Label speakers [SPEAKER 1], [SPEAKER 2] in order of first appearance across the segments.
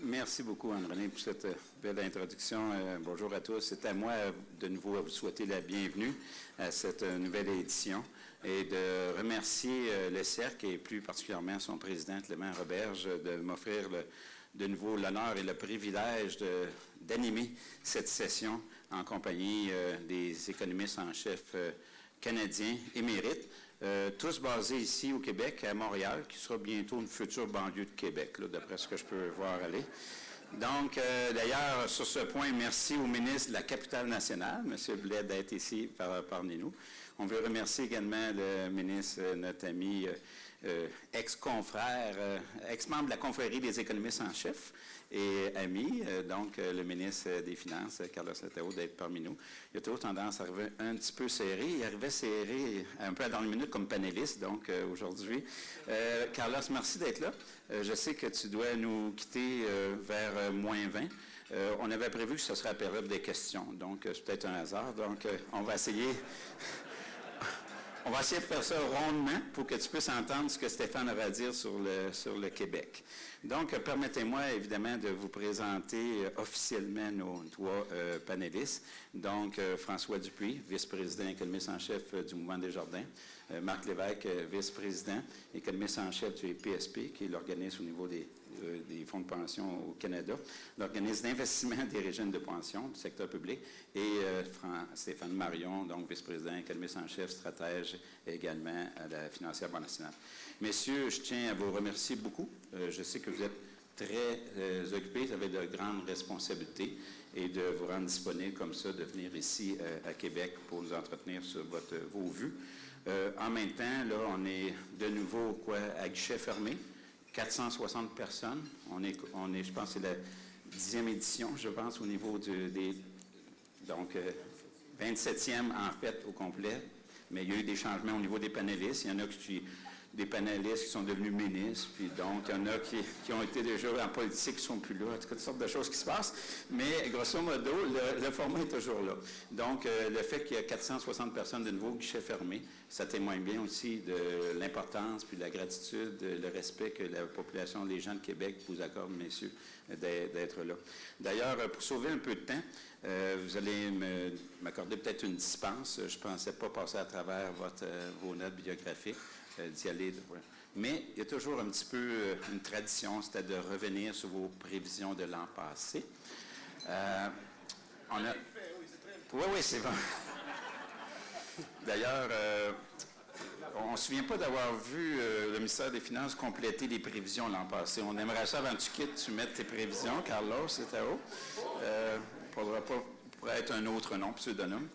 [SPEAKER 1] Merci beaucoup, Anne-Renée, pour cette belle introduction. Bonjour à tous. C'est à moi de nouveau à vous souhaiter la bienvenue à cette nouvelle édition et de remercier le Cercle et plus particulièrement son président, Clément Roberge, de m'offrir de nouveau l'honneur et le privilège d'animer cette session en compagnie des économistes en chef canadiens émérites. Tous basés ici au Québec, à Montréal, qui sera bientôt une future banlieue de Québec, d'après ce que je peux voir aller. Donc, d'ailleurs, sur ce point, merci au ministre de la Capitale-Nationale, M. Blais, d'être ici parmi nous. On veut remercier également le ministre, notre ami, ex-confrère, ex-membre de la confrérie des économistes en chef et ami, donc le ministre des Finances, Carlos Letao, d'être parmi nous. Il a toujours tendance à arriver un petit peu serré. Il arrivait serré un peu à dans les minutes comme panéliste, donc aujourd'hui. Carlos, merci d'être là. Je sais que tu dois nous quitter vers moins 20. On avait prévu que ce serait la période des questions, donc c'est peut-être un hasard. Donc, on va essayer... On va essayer de faire ça rondement pour que tu puisses entendre ce que Stéphane aura à dire sur le Québec. Donc, permettez-moi évidemment de vous présenter officiellement nos trois panélistes. Donc, François Dupuis, vice-président économiste en chef du Mouvement Desjardins. Marc Lévesque, vice-président économiste en chef du PSP, qui est l'organisme au niveau des fonds de pension au Canada, l'organisme d'investissement des régimes de pension du secteur public, et Stéphane Marion, donc vice-président économiste en chef, stratège également à la financière Banque nationale. Messieurs, je tiens à vous remercier beaucoup. Je sais que vous êtes très occupés, vous avez de grandes responsabilités et de vous rendre disponible comme ça, de venir ici à Québec pour nous entretenir sur vos vues. En même temps, là, on est de nouveau à guichet fermé, 460 personnes. On est, je pense, c'est la 10e édition, je pense, au niveau donc 27e en fait au complet. Mais il y a eu des changements au niveau des panélistes. Il y en a des panélistes qui sont devenus ministres, puis donc il y en a qui ont été déjà en politique, qui ne sont plus là, en tout cas, toutes sortes de choses qui se passent. Mais grosso modo, le format est toujours là. Donc, le fait qu'il y a 460 personnes de nouveau, guichet fermé, ça témoigne bien aussi de l'importance, puis de la gratitude, le respect que la population, les gens de Québec vous accordent, messieurs, d'être là. D'ailleurs, pour sauver un peu de temps, vous allez m'accorder peut-être une dispense. Je ne pensais pas passer à travers vos notes biographiques, d'y aller. Mais il y a toujours un petit peu une tradition, c'était de revenir sur vos prévisions de l'an passé. Oui, c'est vrai. D'ailleurs, on ne se souvient pas d'avoir vu le ministère des Finances compléter les prévisions l'an passé. On aimerait ça, avant que tu quittes, tu mettes tes prévisions. Carlos, c'est à haut. Pourrait être un autre nom, pseudonyme.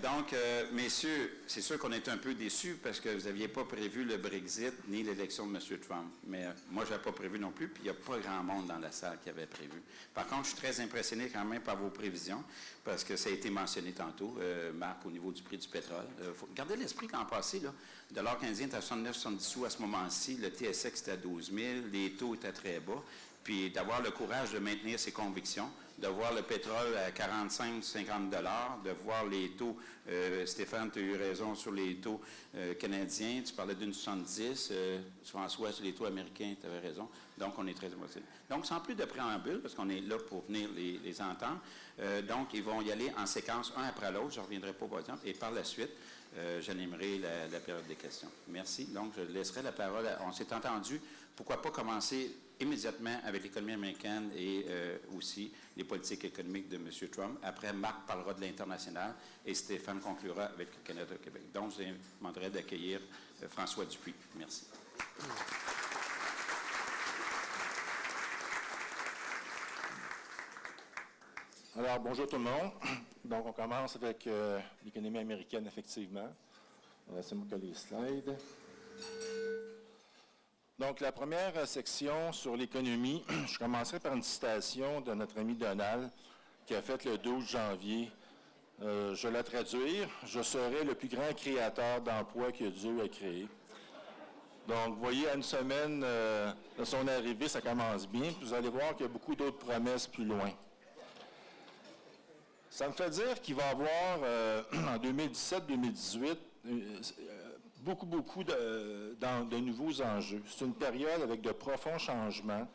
[SPEAKER 1] Donc, messieurs, c'est sûr qu'on est un peu déçus parce que vous n'aviez pas prévu le Brexit ni l'élection de M. Trump. Mais moi, je n'avais pas prévu non plus, puis il n'y a pas grand monde dans la salle qui avait prévu. Par contre, je suis très impressionné quand même par vos prévisions parce que ça a été mentionné tantôt, Marc, au niveau du prix du pétrole. Faut garder l'esprit qu'en passé, là, le dollar canadien était à 69,70 sous à ce moment-ci, le TSX était à 12 000, les taux étaient très bas. Puis d'avoir le courage de maintenir ses convictions, de voir le pétrole à 45-50 $, de voir les taux, Stéphane, tu as eu raison sur les taux canadiens, tu parlais d'une 70, François, sur les taux américains, tu avais raison. Donc, on est très émotif. Donc, sans plus de préambule, parce qu'on est là pour venir les entendre, donc, ils vont y aller en séquence, un après l'autre, je ne reviendrai pas, par exemple, et par la suite, j'animerai la période des questions. Merci. Donc, je laisserai la parole. On s'est entendu, pourquoi pas commencer immédiatement avec l'économie américaine et aussi les politiques économiques de M. Trump. Après, Marc parlera de l'international et Stéphane conclura avec le Canada-Québec. Donc, je demanderai d'accueillir François Dupuis. Merci.
[SPEAKER 2] Alors, bonjour tout le monde. Donc, on commence avec l'économie américaine, effectivement. C'est moi qui ai les slides. Donc, la première section sur l'économie, je commencerai par une citation de notre ami Donald, qui a fait le 12 janvier. Je vais la traduire. « Je serai le plus grand créateur d'emplois que Dieu a créé. » Donc, vous voyez, à une semaine de son arrivée, ça commence bien. Puis vous allez voir qu'il y a beaucoup d'autres promesses plus loin. Ça me fait dire qu'il va y avoir, en 2017-2018, beaucoup de nouveaux enjeux. C'est une période avec de profonds changements.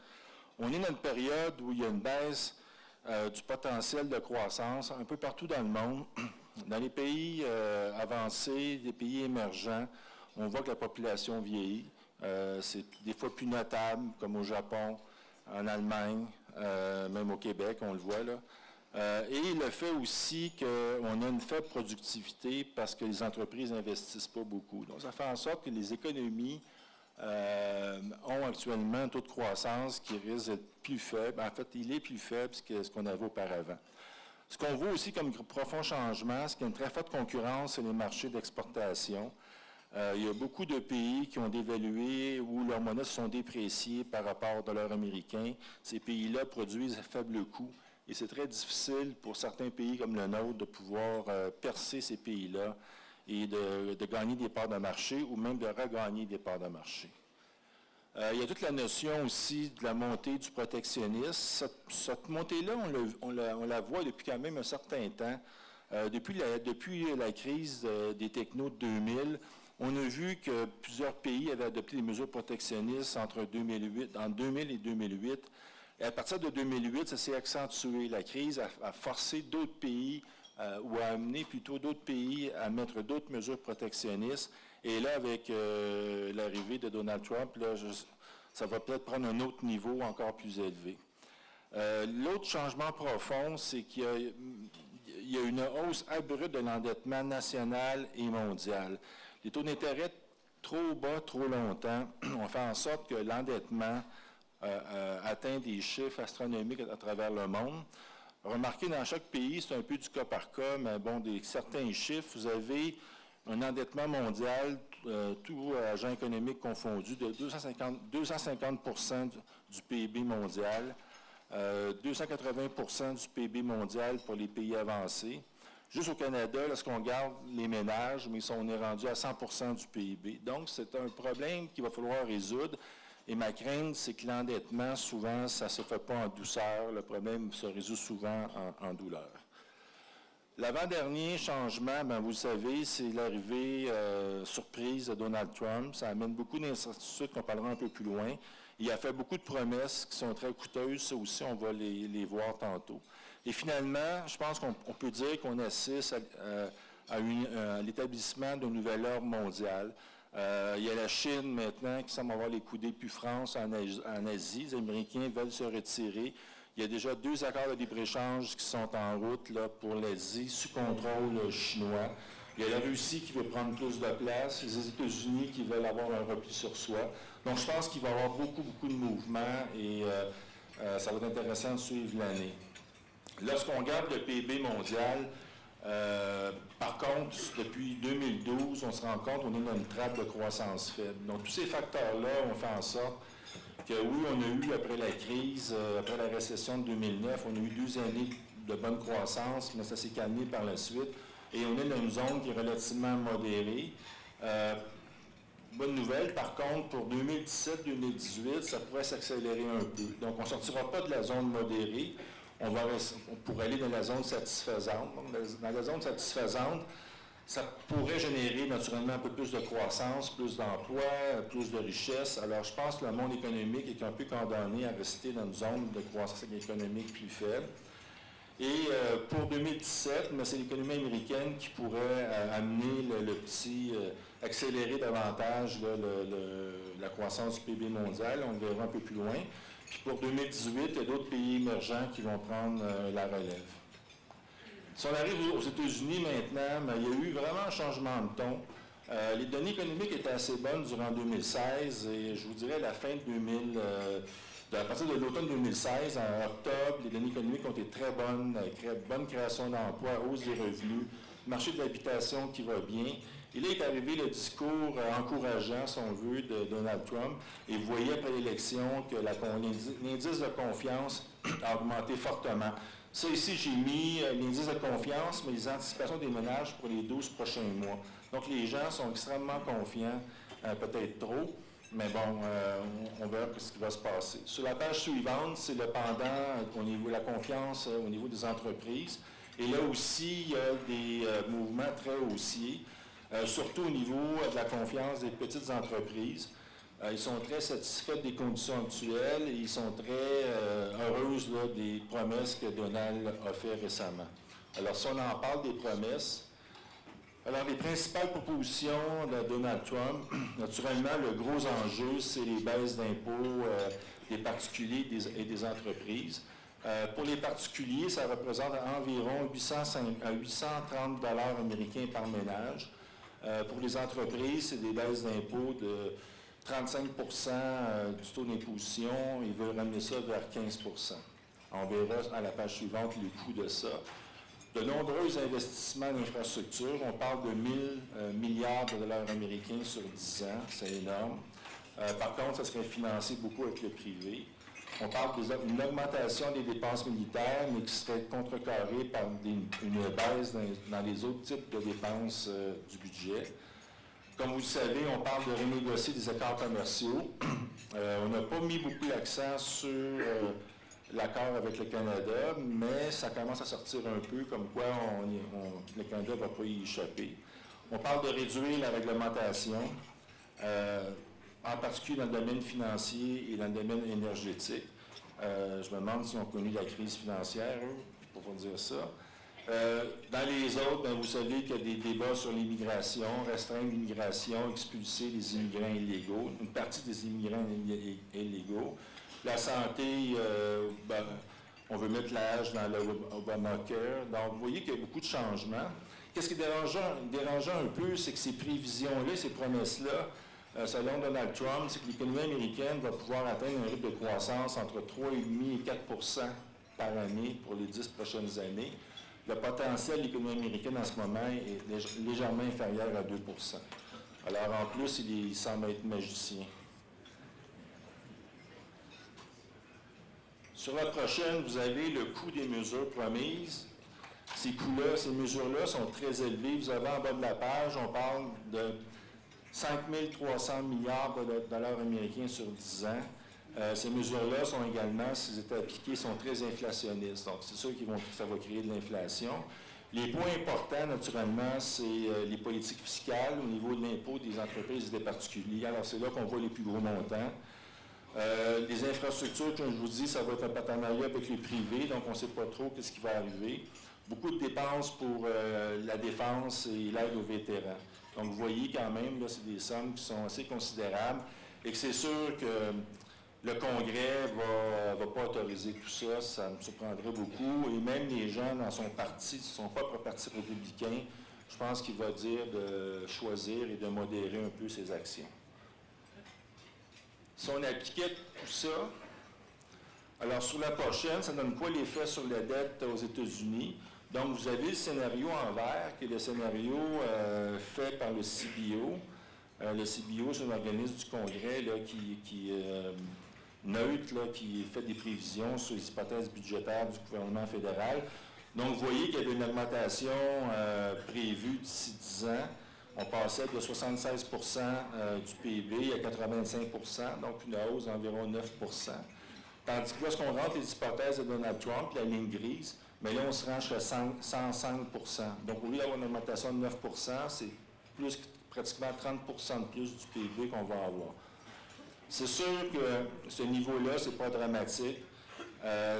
[SPEAKER 2] On est dans une période où il y a une baisse du potentiel de croissance un peu partout dans le monde. Dans les pays avancés, les pays émergents, on voit que la population vieillit. C'est des fois plus notable, comme au Japon, en Allemagne, même au Québec, on le voit là. Et le fait aussi qu'on a une faible productivité parce que les entreprises n'investissent pas beaucoup. Donc, ça fait en sorte que les économies ont actuellement un taux de croissance qui risque d'être plus faible. En fait, il est plus faible que ce qu'on avait auparavant. Ce qu'on voit aussi comme profond changement, c'est qu'il y a une très forte concurrence sur les marchés d'exportation. Il y a beaucoup de pays qui ont dévalué ou leurs monnaies se sont dépréciées par rapport au dollar américain. Ces pays-là produisent à faible coût. Et c'est très difficile pour certains pays comme le nôtre de pouvoir percer ces pays-là et de gagner des parts de marché ou même de regagner des parts de marché. Il y a toute la notion aussi de la montée du protectionnisme. Cette montée-là, on la voit depuis quand même un certain temps. Depuis la crise des technos de 2000, on a vu que plusieurs pays avaient adopté des mesures protectionnistes entre 2000 et 2008. Et à partir de 2008, ça s'est accentué. La crise a forcé d'autres pays ou a amené plutôt d'autres pays à mettre d'autres mesures protectionnistes. Et là, avec l'arrivée de Donald Trump, là, ça va peut-être prendre un autre niveau encore plus élevé. L'autre changement profond, c'est qu'il y a une hausse abrupte de l'endettement national et mondial. Les taux d'intérêt trop bas, trop longtemps, ont fait en sorte que l'endettement atteint des chiffres astronomiques à travers le monde. Remarquez, dans chaque pays, c'est un peu du cas par cas, mais bon, certains chiffres, vous avez un endettement mondial, tout agent économique confondu, de 250 du PIB mondial, 280 du PIB mondial pour les pays avancés. Juste au Canada, lorsqu'on regarde les ménages, mais on est rendu à 100 du PIB. Donc, c'est un problème qu'il va falloir résoudre. Et ma crainte, c'est que l'endettement, souvent, ça ne se fait pas en douceur. Le problème se résout souvent en douleur. L'avant-dernier changement, vous le savez, c'est l'arrivée surprise de Donald Trump. Ça amène beaucoup d'incertitudes qu'on parlera un peu plus loin. Il a fait beaucoup de promesses qui sont très coûteuses. Ça aussi, on va les voir tantôt. Et finalement, je pense qu'on peut dire qu'on assiste à l'établissement d'un nouvel ordre mondial. Il y a la Chine maintenant qui semble avoir les coudées plus France en Asie. Les Américains veulent se retirer. Il y a déjà 2 accords de libre-échange qui sont en route là, pour l'Asie sous contrôle chinois. Il y a la Russie qui veut prendre plus de place, les États-Unis qui veulent avoir un repli sur soi. Donc, je pense qu'il va y avoir beaucoup de mouvements et ça va être intéressant de suivre l'année. Lorsqu'on regarde le PIB mondial, par contre, depuis 2012, on se rend compte qu'on est dans une trappe de croissance faible. Donc, tous ces facteurs-là ont fait en sorte que, oui, on a eu, après la crise, après la récession de 2009, on a eu 2 années de bonne croissance, mais ça s'est calmé par la suite. Et on est dans une zone qui est relativement modérée. Bonne nouvelle, par contre, pour 2017-2018, ça pourrait s'accélérer un peu. Donc, on ne sortira pas de la zone modérée. On pourrait aller dans la zone satisfaisante. Donc, dans la zone satisfaisante, ça pourrait générer naturellement un peu plus de croissance, plus d'emplois, plus de richesse. Alors, je pense que le monde économique est un peu condamné à rester dans une zone de croissance économique plus faible. Et pour 2017, c'est l'économie américaine qui pourrait amener accélérer davantage la croissance du PIB mondial. On le verra un peu plus loin. Puis pour 2018, il y a d'autres pays émergents qui vont prendre la relève. Si on arrive aux États-Unis maintenant, il y a eu vraiment un changement de ton. Les données économiques étaient assez bonnes durant 2016 et je vous dirais à la fin de à partir de l'automne 2016, en octobre, les données économiques ont été très bonnes, bonne création d'emplois, hausse des revenus, marché de l'habitation qui va bien. Et là est arrivé le discours encourageant, si on veut, de Donald Trump. Et vous voyez après l'élection que l'indice de confiance a augmenté fortement. Ça ici, j'ai mis l'indice de confiance, mais les anticipations des ménages pour les 12 prochains mois. Donc les gens sont extrêmement confiants, peut-être trop. Mais bon, on verra ce qui va se passer. Sur la page suivante, c'est le pendant au niveau de la confiance au niveau des entreprises. Et là aussi, il y a des mouvements très haussiers, surtout au niveau de la confiance des petites entreprises. Ils sont très satisfaits des conditions actuelles et ils sont très heureuses là, des promesses que Donald a fait récemment. Alors, si on en parle des promesses, alors les principales propositions de Donald Trump, naturellement, le gros enjeu, c'est les baisses d'impôts des particuliers et des entreprises. Pour les particuliers, ça représente environ 830 $ américains par ménage. Pour les entreprises, c'est des baisses d'impôts de 35 du taux d'imposition. Ils veulent ramener ça vers 15 %. On verra à la page suivante le coût de ça. De nombreux investissements d'infrastructures. On parle de 1 000 milliards de dollars américains sur 10 ans. C'est énorme. Par contre, ça serait financé beaucoup avec le privé. On parle d'une augmentation des dépenses militaires, mais qui serait contrecarrée par une baisse dans les autres types de dépenses du budget. Comme vous le savez, on parle de renégocier des accords commerciaux. On n'a pas mis beaucoup l'accent sur l'accord avec le Canada, mais ça commence à sortir un peu, comme quoi le Canada ne va pas y échapper. On parle de réduire la réglementation, en particulier dans le domaine financier et dans le domaine énergétique. Je me demande s'ils ont connu la crise financière, eux, pour vous dire ça. Dans les autres, vous savez qu'il y a des débats sur l'immigration, restreindre l'immigration, expulser les immigrants illégaux, une partie des immigrants illégaux. La santé, on veut mettre l'âge dans l'Obamacare. Donc, vous voyez qu'il y a beaucoup de changements. Qu'est-ce qui est dérangeant un peu, c'est que ces prévisions-là, ces promesses-là, selon Donald Trump, c'est que l'économie américaine va pouvoir atteindre un rythme de croissance entre 3,5 et 4 % par année pour les 10 prochaines années. Le potentiel de l'économie américaine en ce moment est légèrement inférieur à 2 %. Alors, en plus, il semble être magicien. Sur la prochaine, vous avez le coût des mesures promises. Ces coûts-là, ces mesures-là sont très élevées. Vous avez en bas de la page, on parle de 5 300 milliards de dollars américains sur 10 ans. Ces mesures-là sont également, si elles étaient appliquées, sont très inflationnistes. Donc, c'est sûr que ça va créer de l'inflation. Les points importants, naturellement, c'est les politiques fiscales au niveau de l'impôt des entreprises et des particuliers. Alors, c'est là qu'on voit les plus gros montants. Les infrastructures, comme je vous dis, ça va être un partenariat avec les privés, donc on ne sait pas trop ce qui va arriver. Beaucoup de dépenses pour la défense et l'aide aux vétérans. Donc, vous voyez quand même, là, c'est des sommes qui sont assez considérables et que c'est sûr que le Congrès ne va pas autoriser tout ça, ça me surprendrait beaucoup. Et même les gens dans son parti, son propre parti républicain, je pense qu'il va dire de choisir et de modérer un peu ses actions. Si on appliquait tout ça, alors sur la prochaine, ça donne quoi l'effet sur la dette aux États-Unis? Donc, vous avez le scénario en vert, qui est le scénario fait par le CBO. Le CBO, c'est un organisme du Congrès là, qui est neutre, là, qui fait des prévisions sur les hypothèses budgétaires du gouvernement fédéral. Donc, vous voyez qu'il y avait une augmentation prévue d'ici 10 ans. On passait de 76 % du PIB à 85 %, donc une hausse d'environ 9 %. Tandis que lorsqu'on rentre les hypothèses de Donald Trump, la ligne grise, mais là, on se rend jusqu'à 105 %. Donc, au lieu d'avoir une augmentation de 9 %, c'est pratiquement 30 % de plus du PIB qu'on va avoir. C'est sûr que ce niveau-là, ce n'est pas dramatique.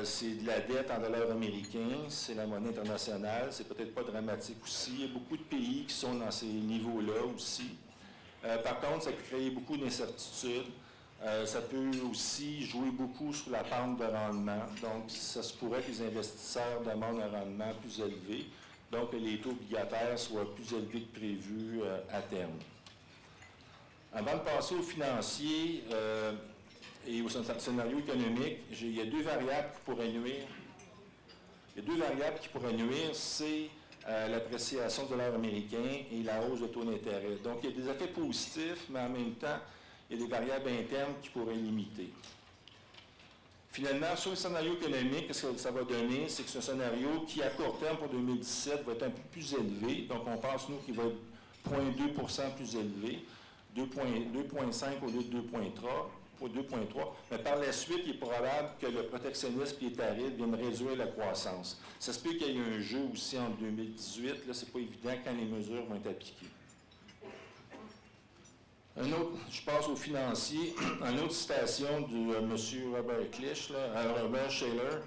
[SPEAKER 2] C'est de la dette en dollars américains, c'est la monnaie internationale, c'est peut-être pas dramatique aussi. Il y a beaucoup de pays qui sont dans ces niveaux-là aussi. Par contre, ça peut créer beaucoup d'incertitudes. Ça peut aussi jouer beaucoup sur la pente de rendement. Donc, ça se pourrait que les investisseurs demandent un rendement plus élevé, donc que les taux obligataires soient plus élevés que prévu à terme. Avant de passer au financier et au scénario économique, il y a deux variables qui pourraient nuire. Les deux variables qui pourraient nuire, c'est l'appréciation du dollar américain et la hausse de taux d'intérêt. Donc, il y a des effets positifs, mais en même temps, il y a des variables internes qui pourraient limiter. Finalement, sur le scénario économique, ce que ça va donner, c'est que c'est un scénario qui, à court terme pour 2017, va être un peu plus élevé. Donc, on pense, nous, qu'il va être 0,2 % plus élevé, 2,5 au lieu de 2,3. Mais par la suite, il est probable que le protectionnisme et les tarifs viennent réduire la croissance. Ça se peut qu'il y ait un jeu aussi en 2018. Là, ce n'est pas évident quand les mesures vont être appliquées. Je passe aux financiers. Une autre citation de M. Robert Clich, Robert Shiller,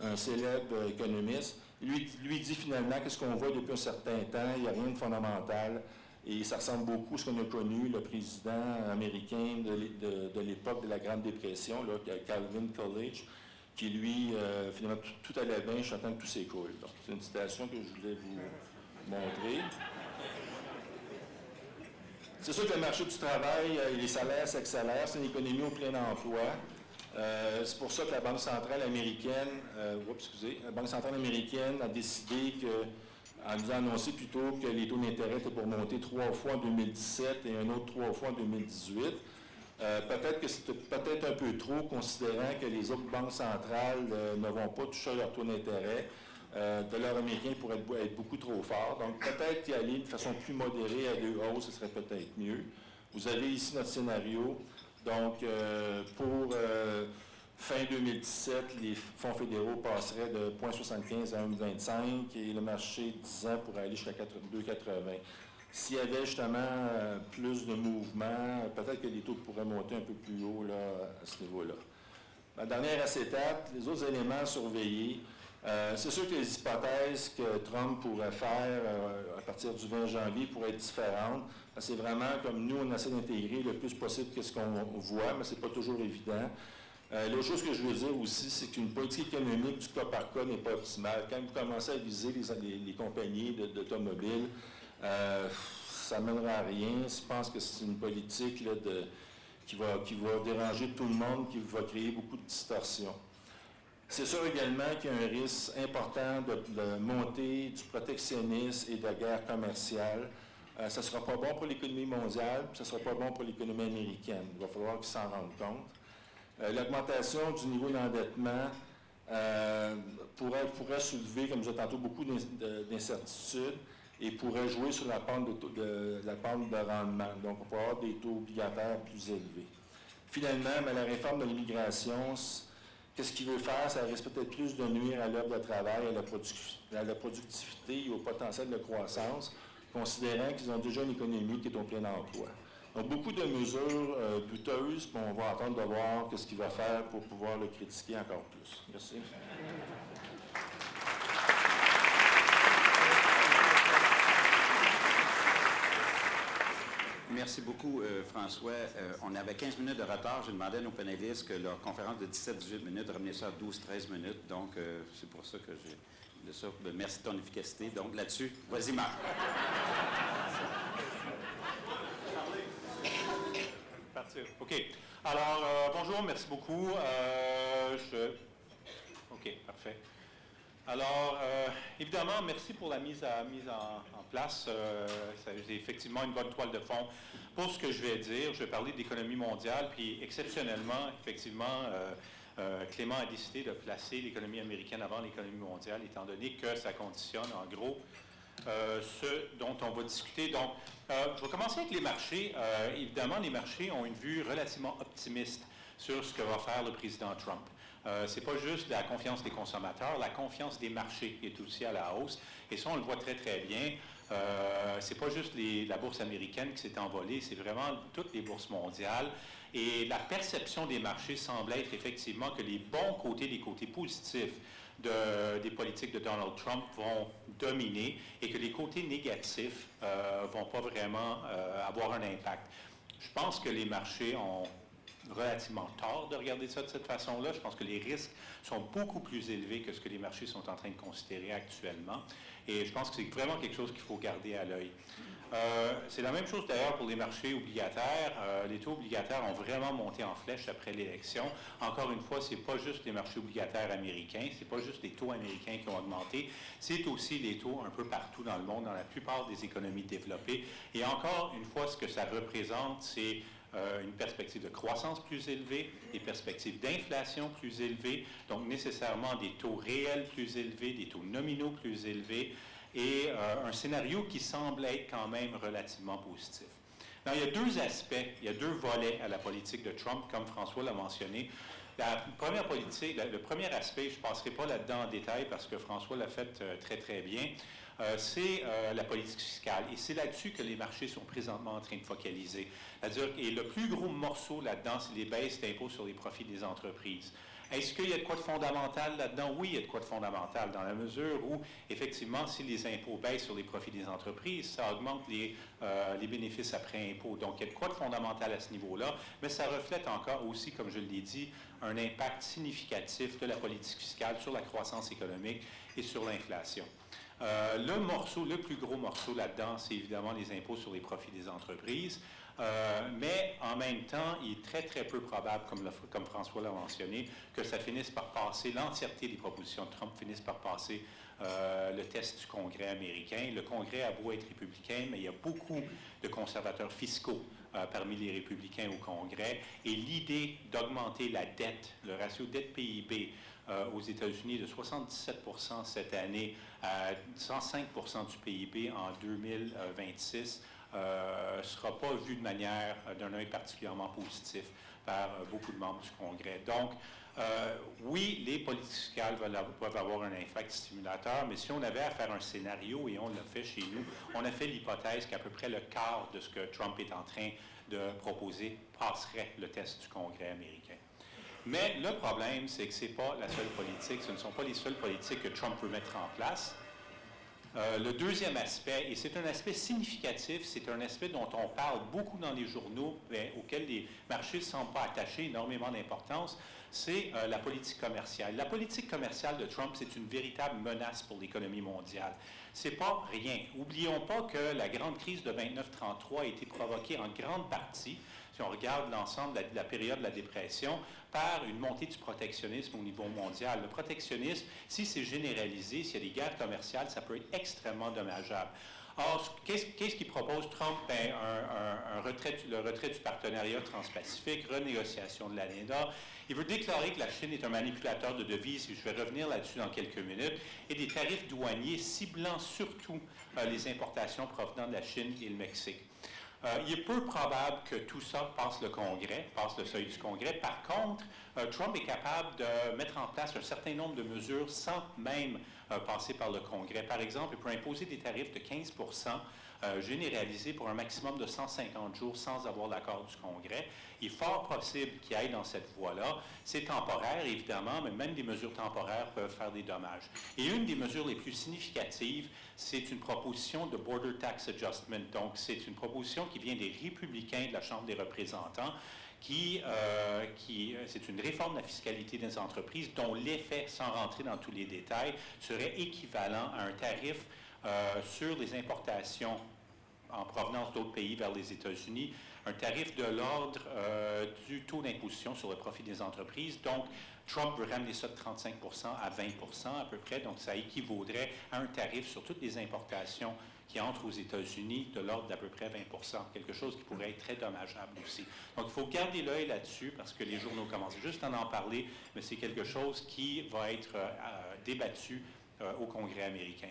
[SPEAKER 2] un célèbre économiste. Lui dit finalement qu'est-ce qu'on voit depuis un certain temps, il n'y a rien de fondamental. Et ça ressemble beaucoup à ce qu'on a connu, le président américain de l'époque de la Grande Dépression, là, Calvin Coolidge, qui lui, finalement, tout allait bien, chantant que tout s'écoule. Donc, c'est une citation que je voulais vous montrer. C'est sûr que le marché du travail et les salaires s'accélèrent, c'est une économie au plein emploi. C'est pour ça que la Banque centrale américaine, la Banque centrale américaine a décidé elle nous a annoncé plutôt que les taux d'intérêt étaient pour monter 3 fois en 2017 et un autre 3 fois en 2018. Peut-être que c'est peut-être un peu trop, considérant que les autres banques centrales ne vont pas toucher leur taux d'intérêt. De l'or américain pourrait être beaucoup trop fort. Donc, peut-être y aller de façon plus modérée à 2 hausses, ce serait peut-être mieux. Vous avez ici notre scénario. Donc, pour fin 2017, les fonds fédéraux passeraient de 0,75 à 1,25 et le marché 10 ans pourrait aller jusqu'à 2,80. S'il y avait justement plus de mouvement, peut-être que les taux pourraient monter un peu plus haut là, à ce niveau-là. La dernière acétate, les autres éléments à surveiller. C'est sûr que les hypothèses que Trump pourrait faire à partir du 20 janvier pourraient être différentes. C'est vraiment comme nous, on essaie d'intégrer le plus possible ce qu'on voit, mais ce n'est pas toujours évident. L'autre chose que je veux dire aussi, c'est qu'une politique économique du cas par cas n'est pas optimale. Quand vous commencez à viser les compagnies d'automobiles, ça ne mènera à rien. Je pense que c'est une politique là, qui va déranger tout le monde, qui va créer beaucoup de distorsions. C'est sûr également qu'il y a un risque important de montée du protectionnisme et de la guerre commerciale. Ça ne sera pas bon pour l'économie mondiale, ça ne sera pas bon pour l'économie américaine. Il va falloir qu'ils s'en rendent compte. L'augmentation du niveau d'endettement pourrait soulever, comme je disais tantôt, beaucoup d'incertitudes et pourrait jouer sur la pente de rendement. Donc, on pourrait avoir des taux obligataires plus élevés. Finalement, la réforme de l'immigration, qu'est-ce qu'il veut faire? Ça risque peut-être plus de nuire à l'offre de travail, à la productivité et au potentiel de croissance, considérant qu'ils ont déjà une économie qui est au plein emploi. Donc, beaucoup de mesures douteuses, puis on va attendre de voir ce qu'il va faire pour pouvoir le critiquer encore plus. Merci.
[SPEAKER 1] Merci beaucoup, François. On avait 15 minutes de retard. J'ai demandé à nos panélistes que leur conférence de 17-18 minutes ramenait ça à 12-13 minutes. Donc, c'est pour ça que j'ai de ça. Merci de ton efficacité. Donc, là-dessus, vas-y, Marc.
[SPEAKER 3] OK. Alors, bonjour, merci beaucoup. OK, parfait. Alors, évidemment, merci pour la mise en place. C'est effectivement une bonne toile de fond pour ce que je vais dire. Je vais parler d'économie mondiale, puis exceptionnellement, effectivement, Clément a décidé de placer l'économie américaine avant l'économie mondiale, étant donné que ça conditionne, en gros, ce dont on va discuter. Donc, je vais commencer avec les marchés. Évidemment, les marchés ont une vue relativement optimiste sur ce que va faire le président Trump. Ce n'est pas juste la confiance des consommateurs, la confiance des marchés est aussi à la hausse. Et ça, on le voit très, très bien. Ce n'est pas juste la bourse américaine qui s'est envolée, c'est vraiment toutes les bourses mondiales. Et la perception des marchés semble être effectivement que les bons côtés, les côtés positifs des politiques de Donald Trump vont dominer et que les côtés négatifs ne vont pas vraiment avoir un impact. Je pense que les marchés ont relativement tort de regarder ça de cette façon-là. Je pense que les risques sont beaucoup plus élevés que ce que les marchés sont en train de considérer actuellement. Et je pense que c'est vraiment quelque chose qu'il faut garder à l'œil. C'est la même chose d'ailleurs pour les marchés obligataires. Les taux obligataires ont vraiment monté en flèche après l'élection. Encore une fois, ce n'est pas juste les marchés obligataires américains, ce n'est pas juste les taux américains qui ont augmenté, c'est aussi les taux un peu partout dans le monde, dans la plupart des économies développées. Et encore une fois, ce que ça représente, c'est une perspective de croissance plus élevée, des perspectives d'inflation plus élevées, donc nécessairement des taux réels plus élevés, des taux nominaux plus élevés, et un scénario qui semble être quand même relativement positif. Alors, il y a deux aspects, il y a deux volets à la politique de Trump, comme François l'a mentionné. La première politique, le premier aspect, je ne passerai pas là-dedans en détail parce que François l'a fait très, très bien, c'est la politique fiscale. Et c'est là-dessus que les marchés sont présentement en train de focaliser. C'est-à-dire, et le plus gros morceau là-dedans, c'est les baisses d'impôts sur les profits des entreprises. Est-ce qu'il y a de quoi de fondamental là-dedans? Oui, il y a de quoi de fondamental dans la mesure où, effectivement, si les impôts baissent sur les profits des entreprises, ça augmente les bénéfices après impôts. Donc, il y a de quoi de fondamental à ce niveau-là, mais ça reflète encore aussi, comme je l'ai dit, un impact significatif de la politique fiscale sur la croissance économique et sur l'inflation. Le plus gros morceau là-dedans, c'est évidemment les impôts sur les profits des entreprises. Mais en même temps, il est très, très peu probable, comme François l'a mentionné, que ça finisse par passer, l'entièreté des propositions de Trump finissent par passer le test du Congrès américain. Le Congrès a beau être républicain, mais il y a beaucoup de conservateurs fiscaux parmi les républicains au Congrès. Et l'idée d'augmenter la dette, le ratio dette-PIB aux États-Unis de 77 % cette année à 105 % du PIB en 2026, ne sera pas vu de manière d'un œil particulièrement positif par beaucoup de membres du Congrès. Donc, oui, les politiques fiscales peuvent avoir un impact stimulateur, mais si on avait à faire un scénario, et on l'a fait chez nous, on a fait l'hypothèse qu'à peu près le quart de ce que Trump est en train de proposer passerait le test du Congrès américain. Mais le problème, c'est que ce n'est pas la seule politique, ce ne sont pas les seules politiques que Trump veut mettre en place. Le deuxième aspect, et c'est un aspect significatif, c'est un aspect dont on parle beaucoup dans les journaux, mais auquel les marchés ne semblent pas attachés énormément d'importance, c'est la politique commerciale. La politique commerciale de Trump, c'est une véritable menace pour l'économie mondiale. Ce n'est pas rien. N'oublions pas que la grande crise de 29-33 a été provoquée en grande partie, si on regarde l'ensemble de la période de la dépression, par une montée du protectionnisme au niveau mondial. Le protectionnisme, si c'est généralisé, s'il y a des guerres commerciales, ça peut être extrêmement dommageable. Or, qu'est-ce qu'il propose Trump? Ben, le retrait du partenariat transpacifique, renégociation de l'ANEDA. Il veut déclarer que la Chine est un manipulateur de devises, et je vais revenir là-dessus dans quelques minutes, et des tarifs douaniers ciblant surtout les importations provenant de la Chine et le Mexique. Il est peu probable que tout ça passe le seuil du Congrès. Par contre, Trump est capable de mettre en place un certain nombre de mesures sans même passer par le Congrès. Par exemple, il peut imposer des tarifs de 15 % généralisés pour un maximum de 150 jours sans avoir l'accord du Congrès. Il est fort possible qu'il aille dans cette voie-là. C'est temporaire, évidemment, mais même des mesures temporaires peuvent faire des dommages. Et une des mesures les plus significatives, c'est une proposition de Border Tax Adjustment. Donc, c'est une proposition qui vient des républicains de la Chambre des représentants, c'est une réforme de la fiscalité des entreprises dont l'effet, sans rentrer dans tous les détails, serait équivalent à un tarif sur les importations en provenance d'autres pays vers les États-Unis, un tarif de l'ordre du taux d'imposition sur le profit des entreprises. Donc, Trump veut ramener ça de 35 % à 20 % à peu près, donc ça équivaudrait à un tarif sur toutes les importations qui entrent aux États-Unis de l'ordre d'à peu près 20 %, quelque chose qui pourrait être très dommageable aussi. Donc, il faut garder l'œil là-dessus parce que les journaux commencent juste à en parler, mais c'est quelque chose qui va être débattu au Congrès américain.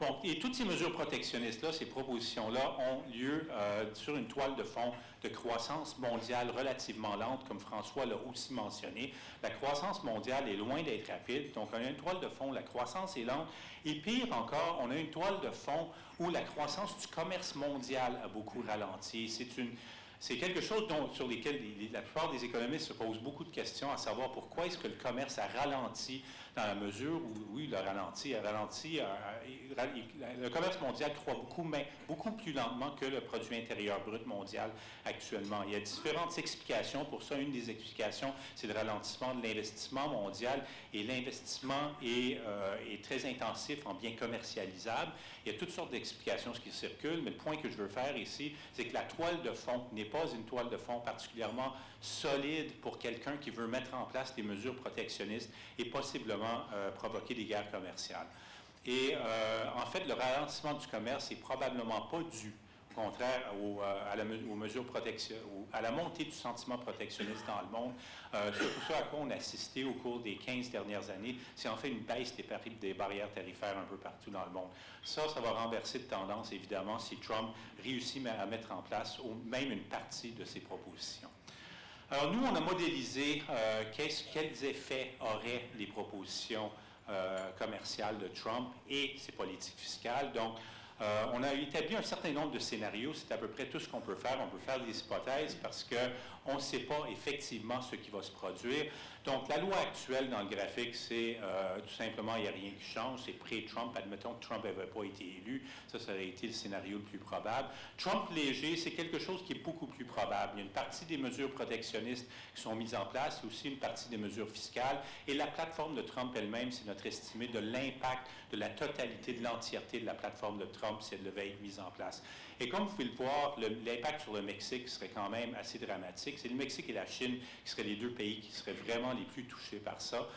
[SPEAKER 3] Bon, et toutes ces mesures protectionnistes-là, ces propositions-là, ont lieu sur une toile de fond de croissance mondiale relativement lente, comme François l'a aussi mentionné. La croissance mondiale est loin d'être rapide, donc on a une toile de fond, la croissance est lente, et pire encore, on a une toile de fond où la croissance du commerce mondial a beaucoup ralenti. C'est quelque chose sur lequel la plupart des économistes se posent beaucoup de questions, à savoir pourquoi est-ce que le commerce a ralenti dans la mesure où, oui, le commerce mondial croît beaucoup, mais beaucoup plus lentement que le produit intérieur brut mondial actuellement. Il y a différentes explications pour ça. Une des explications, c'est le ralentissement de l'investissement mondial, et l'investissement est très intensif en biens commercialisables. Il y a toutes sortes d'explications qui circulent, mais le point que je veux faire ici, c'est que la toile de fond n'est pas une toile de fond particulièrement solide pour quelqu'un qui veut mettre en place des mesures protectionnistes et possiblement provoquer des guerres commerciales. Et en fait, le ralentissement du commerce n'est probablement pas dû, au contraire, à la montée du sentiment protectionniste dans le monde. Ce à quoi on a assisté au cours des 15 dernières années, c'est en fait une baisse des barrières tarifaires un peu partout dans le monde. Ça va renverser de tendance, évidemment, si Trump réussit à mettre en place même une partie de ses propositions. Alors, nous, on a modélisé quels effets auraient les propositions commerciales de Trump et ses politiques fiscales. Donc, on a établi un certain nombre de scénarios. C'est à peu près tout ce qu'on peut faire. On peut faire des hypothèses parce qu'on ne sait pas effectivement ce qui va se produire. Donc, la loi actuelle dans le graphique, c'est tout simplement, il n'y a rien qui change. C'est pré-Trump. Admettons que Trump n'avait pas été élu. Ça aurait été le scénario le plus probable. Trump léger, c'est quelque chose qui est beaucoup plus probable. Il y a une partie des mesures protectionnistes qui sont mises en place. Il y a aussi une partie des mesures fiscales. Et la plateforme de Trump elle-même, c'est notre estimé de l'impact de la totalité, de l'entièreté de la plateforme de Trump si elle devait être mise en place. Et comme vous pouvez le voir, l'impact sur le Mexique serait quand même assez dramatique. C'est le Mexique et la Chine qui seraient les deux pays qui seraient vraiment les plus touchés par ça.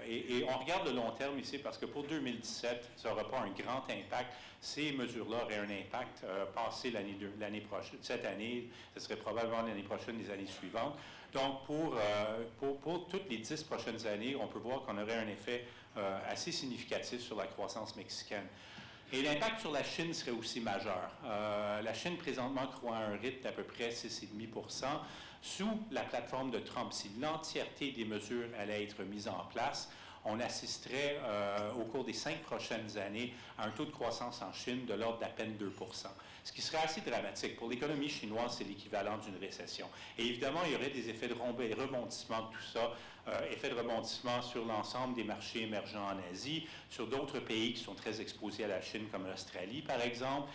[SPEAKER 3] Et on regarde le long terme ici parce que pour 2017, ça n'aura pas un grand impact. Ces mesures-là auraient un impact passé l'année prochaine. Cette année, ce serait probablement l'année prochaine, les années suivantes. Donc, pour toutes les 10 prochaines années, on peut voir qu'on aurait un effet assez significatif sur la croissance mexicaine. Et l'impact sur la Chine serait aussi majeur. La Chine, présentement, croît à un rythme d'à peu près 6,5 %. Sous la plateforme de Trump, si l'entièreté des mesures allait être mise en place, on assisterait au cours des 5 prochaines années à un taux de croissance en Chine de l'ordre d'à peine 2 %, ce qui serait assez dramatique. Pour l'économie chinoise, c'est l'équivalent d'une récession. Et évidemment, il y aurait des effets de rebondissement de tout ça, effets de rebondissement sur l'ensemble des marchés émergents en Asie, sur d'autres pays qui sont très exposés à la Chine, comme l'Australie, par exemple,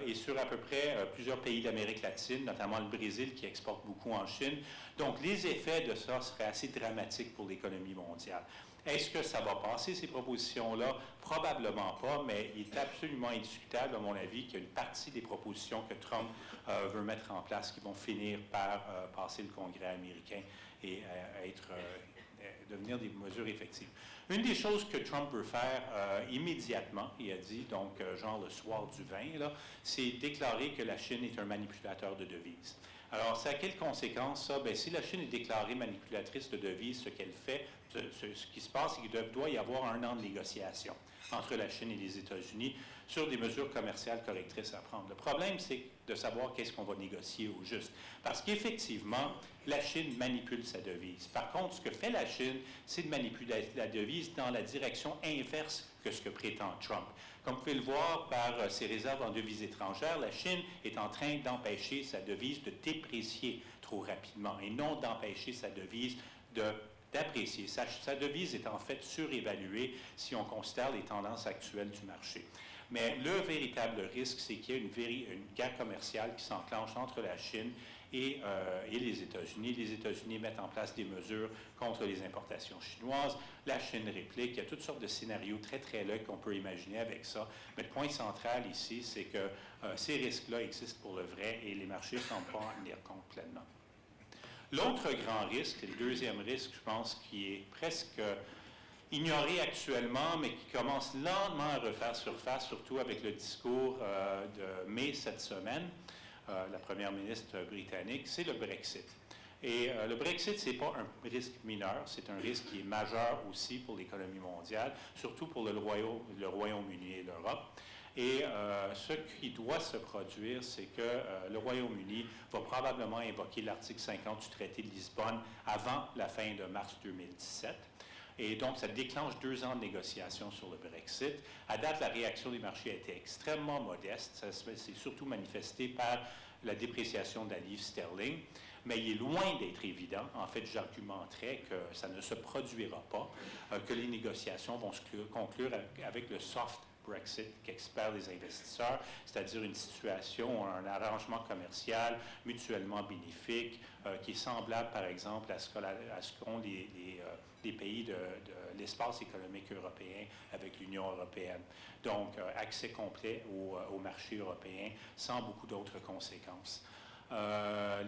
[SPEAKER 3] et sur à peu près plusieurs pays d'Amérique latine, notamment le Brésil, qui exporte beaucoup en Chine. Donc, les effets de ça seraient assez dramatiques pour l'économie mondiale. Est-ce que ça va passer, ces propositions-là? Probablement pas, mais il est absolument indiscutable, à mon avis, qu'il y a une partie des propositions que Trump veut mettre en place qui vont finir par passer le Congrès américain et devenir des mesures effectives. Une des choses que Trump veut faire immédiatement, il a dit, donc genre le soir du 20, c'est déclarer que la Chine est un manipulateur de devises. Alors, ça a quelles conséquences, ça? Bien, si la Chine est déclarée manipulatrice de devises, ce qu'elle fait, ce qui se passe, c'est qu'il doit y avoir 1 an de négociation entre la Chine et les États-Unis sur des mesures commerciales correctrices à prendre. Le problème, c'est de savoir qu'est-ce qu'on va négocier au juste. Parce qu'effectivement, la Chine manipule sa devise. Par contre, ce que fait la Chine, c'est de manipuler la devise dans la direction inverse que ce que prétend Trump. Comme vous pouvez le voir par ses réserves en devises étrangères, la Chine est en train d'empêcher sa devise de déprécier trop rapidement et non d'empêcher sa devise d'apprécier. Sa devise est en fait surévaluée si on considère les tendances actuelles du marché. Mais le véritable risque, c'est qu'il y a une guerre commerciale qui s'enclenche entre la Chine et les États-Unis. Les États-Unis mettent en place des mesures contre les importations chinoises. La Chine réplique. Il y a toutes sortes de scénarios très, très là qu'on peut imaginer avec ça. Mais le point central ici, c'est que ces risques-là existent pour le vrai et les marchés ne semblent pas en tenir compte pleinement. L'autre grand risque, le deuxième risque, je pense, qui est presque ignoré actuellement, mais qui commence lentement à refaire surface, surtout avec le discours de mai cette semaine, la première ministre britannique, c'est le Brexit. Et le Brexit, ce n'est pas un risque mineur, c'est un risque qui est majeur aussi pour l'économie mondiale, surtout pour le Royaume-Uni et l'Europe. Et ce qui doit se produire, c'est que le Royaume-Uni va probablement invoquer l'article 50 du traité de Lisbonne avant la fin de mars 2017. Et donc, ça déclenche 2 ans de négociations sur le Brexit. À date, la réaction des marchés a été extrêmement modeste. Ça s'est surtout manifesté par la dépréciation de la livre sterling. Mais il est loin d'être évident. En fait, j'argumenterais que ça ne se produira pas, que les négociations vont se conclure avec le soft Brexit qu'espèrent les investisseurs, c'est-à-dire une situation, un arrangement commercial mutuellement bénéfique qui est semblable, par exemple, à ce qu'ont les pays de l'espace économique européen avec l'Union européenne. Donc, accès complet au marché européen sans beaucoup d'autres conséquences.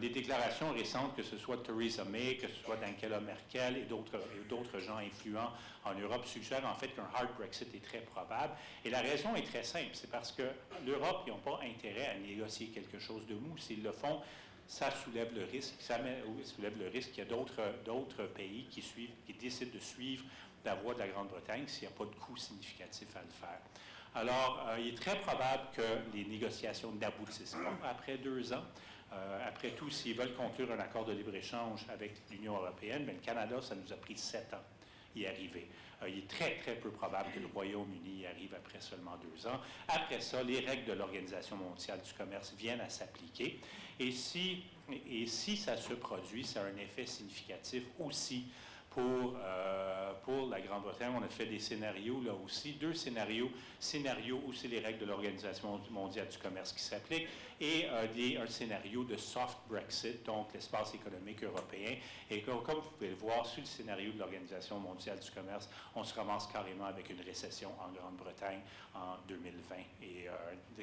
[SPEAKER 3] Les déclarations récentes, que ce soit Theresa May, que ce soit Angela Merkel et d'autres gens influents en Europe, suggèrent en fait qu'un hard Brexit est très probable. Et la raison est très simple, c'est parce que l'Europe n'a pas intérêt à négocier quelque chose de mou. S'ils le font, ça soulève le risque. Qu'il y a d'autres pays qui décident de suivre la voie de la Grande-Bretagne s'il n'y a pas de coût significatif à le faire. Alors, il est très probable que les négociations n'aboutissent pas après 2 ans. Après tout, s'ils veulent conclure un accord de libre-échange avec l'Union européenne, bien, le Canada, ça nous a pris 7 ans y arriver. Il est très, très peu probable que le Royaume-Uni y arrive après seulement 2 ans. Après ça, les règles de l'Organisation mondiale du commerce viennent à s'appliquer. Et si ça se produit, ça a un effet significatif aussi pour la Grande-Bretagne. On a fait des scénarios là aussi, 2 scénarios où c'est les règles de l'Organisation mondiale du commerce qui s'appliquent et un scénario de soft Brexit, donc l'espace économique européen. Et comme vous pouvez le voir, sur le scénario de l'Organisation mondiale du commerce, on se ramasse carrément avec une récession en Grande-Bretagne en 2020 et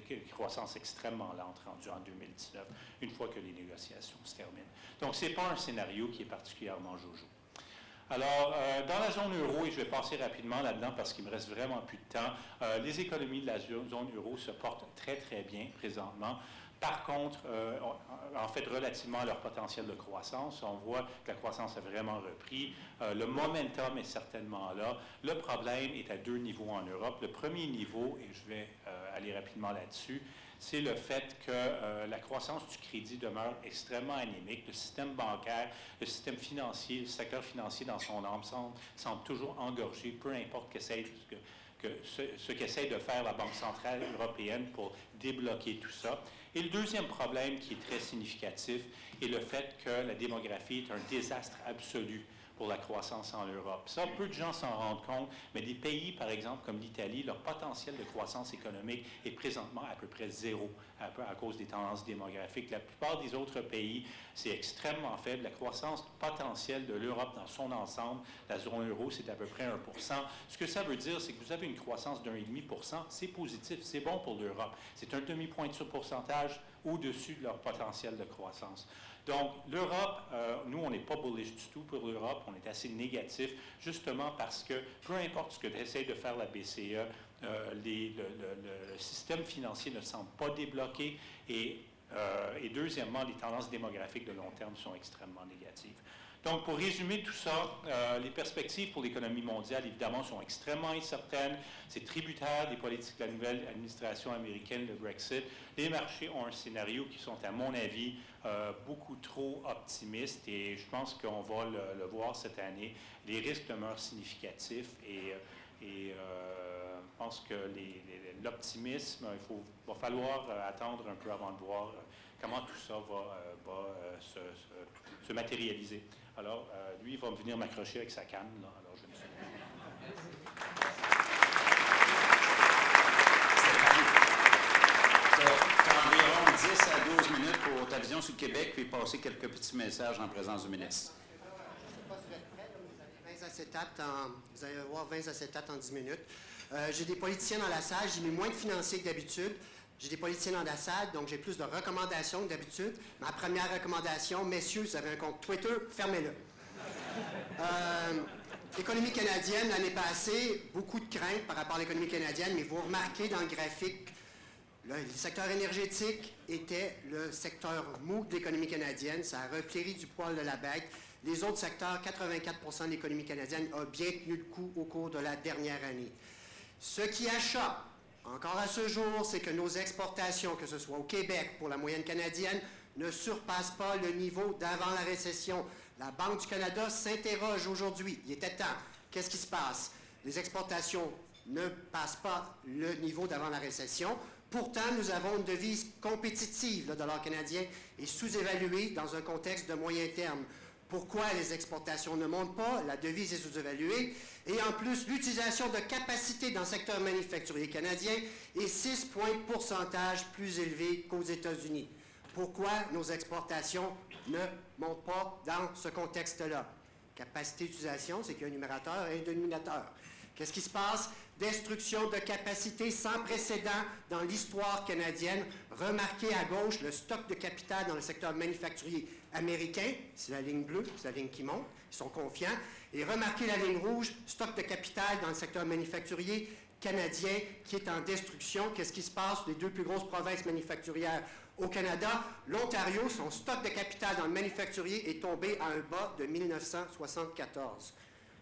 [SPEAKER 3] une croissance extrêmement lente rendue en 2019, une fois que les négociations se terminent. Donc, ce n'est pas un scénario qui est particulièrement jojo. Alors, dans la zone euro, et je vais passer rapidement là-dedans parce qu'il me reste vraiment plus de temps, les économies de la zone euro se portent très, très bien présentement. Par contre, en fait, relativement à leur potentiel de croissance, on voit que la croissance a vraiment repris. Le momentum est certainement là. Le problème est à 2 niveaux en Europe. Le premier niveau, et je vais aller rapidement là-dessus, c'est le fait que la croissance du crédit demeure extrêmement anémique. Le système bancaire, le système financier, le secteur financier dans son ensemble semble toujours engorgé, peu importe ce qu'essaie de faire la Banque centrale européenne pour débloquer tout ça. Et le deuxième problème qui est très significatif est le fait que la démographie est un désastre absolu pour la croissance en Europe. Ça, peu de gens s'en rendent compte, mais des pays, par exemple, comme l'Italie, leur potentiel de croissance économique est présentement à peu près 0 à cause des tendances démographiques. La plupart des autres pays, c'est extrêmement faible. La croissance potentielle de l'Europe dans son ensemble, la zone euro, c'est à peu près 1 %. Ce que ça veut dire, c'est que vous avez une croissance d'1,5 %. C'est positif, c'est bon pour l'Europe. C'est un demi-point de pourcentage au-dessus de leur potentiel de croissance. Donc, l'Europe, nous, on n'est pas bullish du tout pour l'Europe, on est assez négatif, justement parce que, peu importe ce que essaie de faire la BCE, le système financier ne semble pas débloqué et deuxièmement, les tendances démographiques de long terme sont extrêmement négatives. Donc, pour résumer tout ça, les perspectives pour l'économie mondiale, évidemment, sont extrêmement incertaines. C'est tributaire des politiques de la nouvelle administration américaine, le Brexit. Les marchés ont un scénario qui sont, à mon avis, beaucoup trop optimistes et je pense qu'on va le voir cette année. Les risques demeurent significatifs et je pense que l'optimisme, va falloir attendre un peu avant de voir comment tout ça va se matérialiser. Alors, lui, il va venir m'accrocher avec sa canne. Là. Alors, je ne sais pas.
[SPEAKER 1] Tu as environ 10 à 12 minutes pour ta vision sur le Québec, puis passer quelques petits messages en présence du ministre.
[SPEAKER 4] Vous allez avoir 20 acétates en 10 minutes. J'ai des politiciens dans la salle, j'ai mis moins de financiers que d'habitude. J'ai des politiciens dans la salle, donc j'ai plus de recommandations que d'habitude. Ma première recommandation, messieurs, vous avez un compte Twitter, fermez-le. L'économie canadienne, l'année passée, beaucoup de craintes par rapport à l'économie canadienne, mais vous remarquez dans le graphique, le secteur énergétique était le secteur mou de l'économie canadienne. Ça a repléri du poil de la bête. Les autres secteurs, 84% de l'économie canadienne a bien tenu le coup au cours de la dernière année. Ce qui achoppe, encore à ce jour, c'est que nos exportations, que ce soit au Québec pour la moyenne canadienne, ne surpassent pas le niveau d'avant la récession. La Banque du Canada s'interroge aujourd'hui. Il était temps. Qu'est-ce qui se passe? Les exportations ne passent pas le niveau d'avant la récession. Pourtant, nous avons une devise compétitive. Le dollar canadien est sous-évalué dans un contexte de moyen terme. Pourquoi les exportations ne montent pas? La devise est sous-évaluée. Et en plus, l'utilisation de capacité dans le secteur manufacturier canadien est 6 points de pourcentage plus élevé qu'aux États-Unis. Pourquoi nos exportations ne montent pas dans ce contexte-là? Capacité d'utilisation, c'est qu'il y a un numérateur et un dénominateur. Qu'est-ce qui se passe? Destruction de capacité sans précédent dans l'histoire canadienne. Remarquez à gauche le stock de capital dans le secteur manufacturier américain. C'est la ligne bleue, c'est la ligne qui monte. Ils sont confiants. Et remarquez la ligne rouge, stock de capital dans le secteur manufacturier canadien qui est en destruction. Qu'est-ce qui se passe? Les 2 plus grosses provinces manufacturières au Canada, l'Ontario, son stock de capital dans le manufacturier est tombé à un bas de 1974.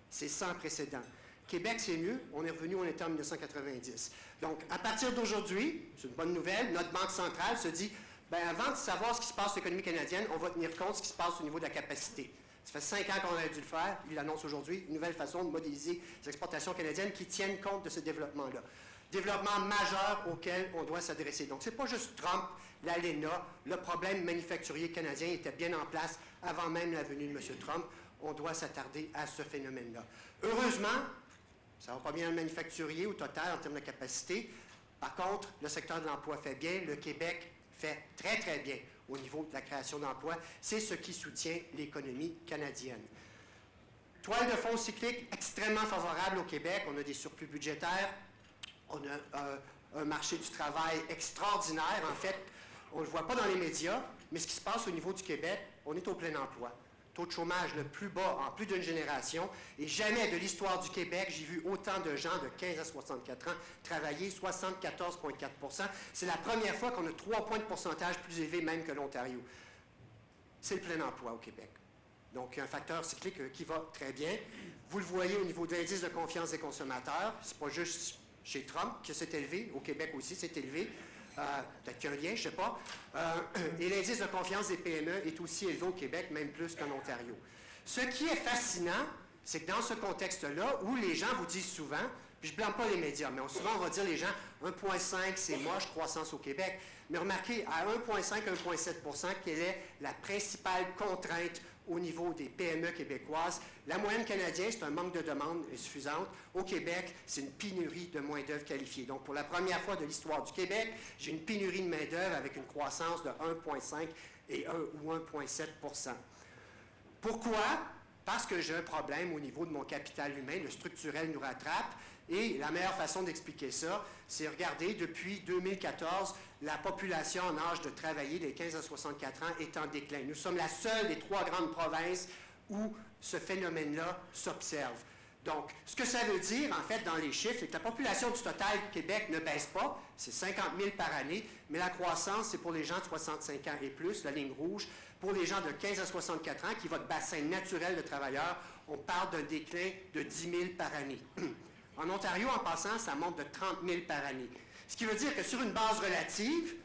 [SPEAKER 4] C'est sans précédent. Québec, c'est mieux. On est revenu, on était en 1990. Donc, à partir d'aujourd'hui, c'est une bonne nouvelle, notre Banque centrale se dit, Bien, avant de savoir ce qui se passe dans l'économie canadienne, on va tenir compte de ce qui se passe au niveau de la capacité. Ça fait 5 ans qu'on aurait dû le faire. Il l'annonce aujourd'hui, une nouvelle façon de modéliser les exportations canadiennes qui tiennent compte de ce développement-là. Développement majeur auquel on doit s'adresser. Donc, ce n'est pas juste Trump, l'ALENA. Le problème manufacturier canadien était bien en place avant même la venue de M. Trump. On doit s'attarder à ce phénomène-là. Heureusement, ça ne va pas bien le manufacturier au total en termes de capacité. Par contre, le secteur de l'emploi fait bien. Le Québec fait très, très bien au niveau de la création d'emplois. C'est ce qui soutient l'économie canadienne. Toile de fond cyclique extrêmement favorable au Québec. On a des surplus budgétaires. On a un marché du travail extraordinaire. En fait, on ne le voit pas dans les médias, mais ce qui se passe au niveau du Québec, on est au plein emploi. Taux de chômage le plus bas en plus d'une génération. Et jamais de l'histoire du Québec, j'ai vu autant de gens de 15 à 64 ans travailler, 74,4 %. C'est la première fois qu'on a 3 points de pourcentage plus élevés même que l'Ontario. C'est le plein emploi au Québec. Donc, un facteur cyclique qui va très bien. Vous le voyez au niveau de l'indice de confiance des consommateurs. Ce n'est pas juste chez Trump que c'est élevé. Au Québec aussi, c'est élevé. Peut-être qu'il y a un lien, je ne sais pas. Et l'indice de confiance des PME est aussi élevé au Québec, même plus qu'en Ontario. Ce qui est fascinant, c'est que dans ce contexte-là, où les gens vous disent souvent, puis je ne blâme pas les médias, mais souvent on va dire les gens, 1,5, c'est moche, croissance au Québec. Mais remarquez, à 1,5, 1,7 %, quelle est la principale contrainte au niveau des PME québécoises? La moyenne canadienne, c'est un manque de demande insuffisante. Au Québec, c'est une pénurie de main-d'œuvre qualifiée. Donc, pour la première fois de l'histoire du Québec, j'ai une pénurie de main-d'œuvre avec une croissance de 1,5 ou 1,7 %. Pourquoi? Parce que j'ai un problème au niveau de mon capital humain. Le structurel nous rattrape. Et la meilleure façon d'expliquer ça, c'est regarder, depuis 2014, la population en âge de travailler, les 15 à 64 ans, est en déclin. Nous sommes la seule des 3 grandes provinces où ce phénomène-là s'observe. Donc, ce que ça veut dire, en fait, dans les chiffres, c'est que la population du total Québec ne baisse pas, c'est 50 000 par année, mais la croissance, c'est pour les gens de 65 ans et plus, la ligne rouge. Pour les gens de 15 à 64 ans, qui est votre bassin naturel de travailleurs, on parle d'un déclin de 10 000 par année. En Ontario, en passant, ça monte de 30 000 par année. Ce qui veut dire que sur une base relative,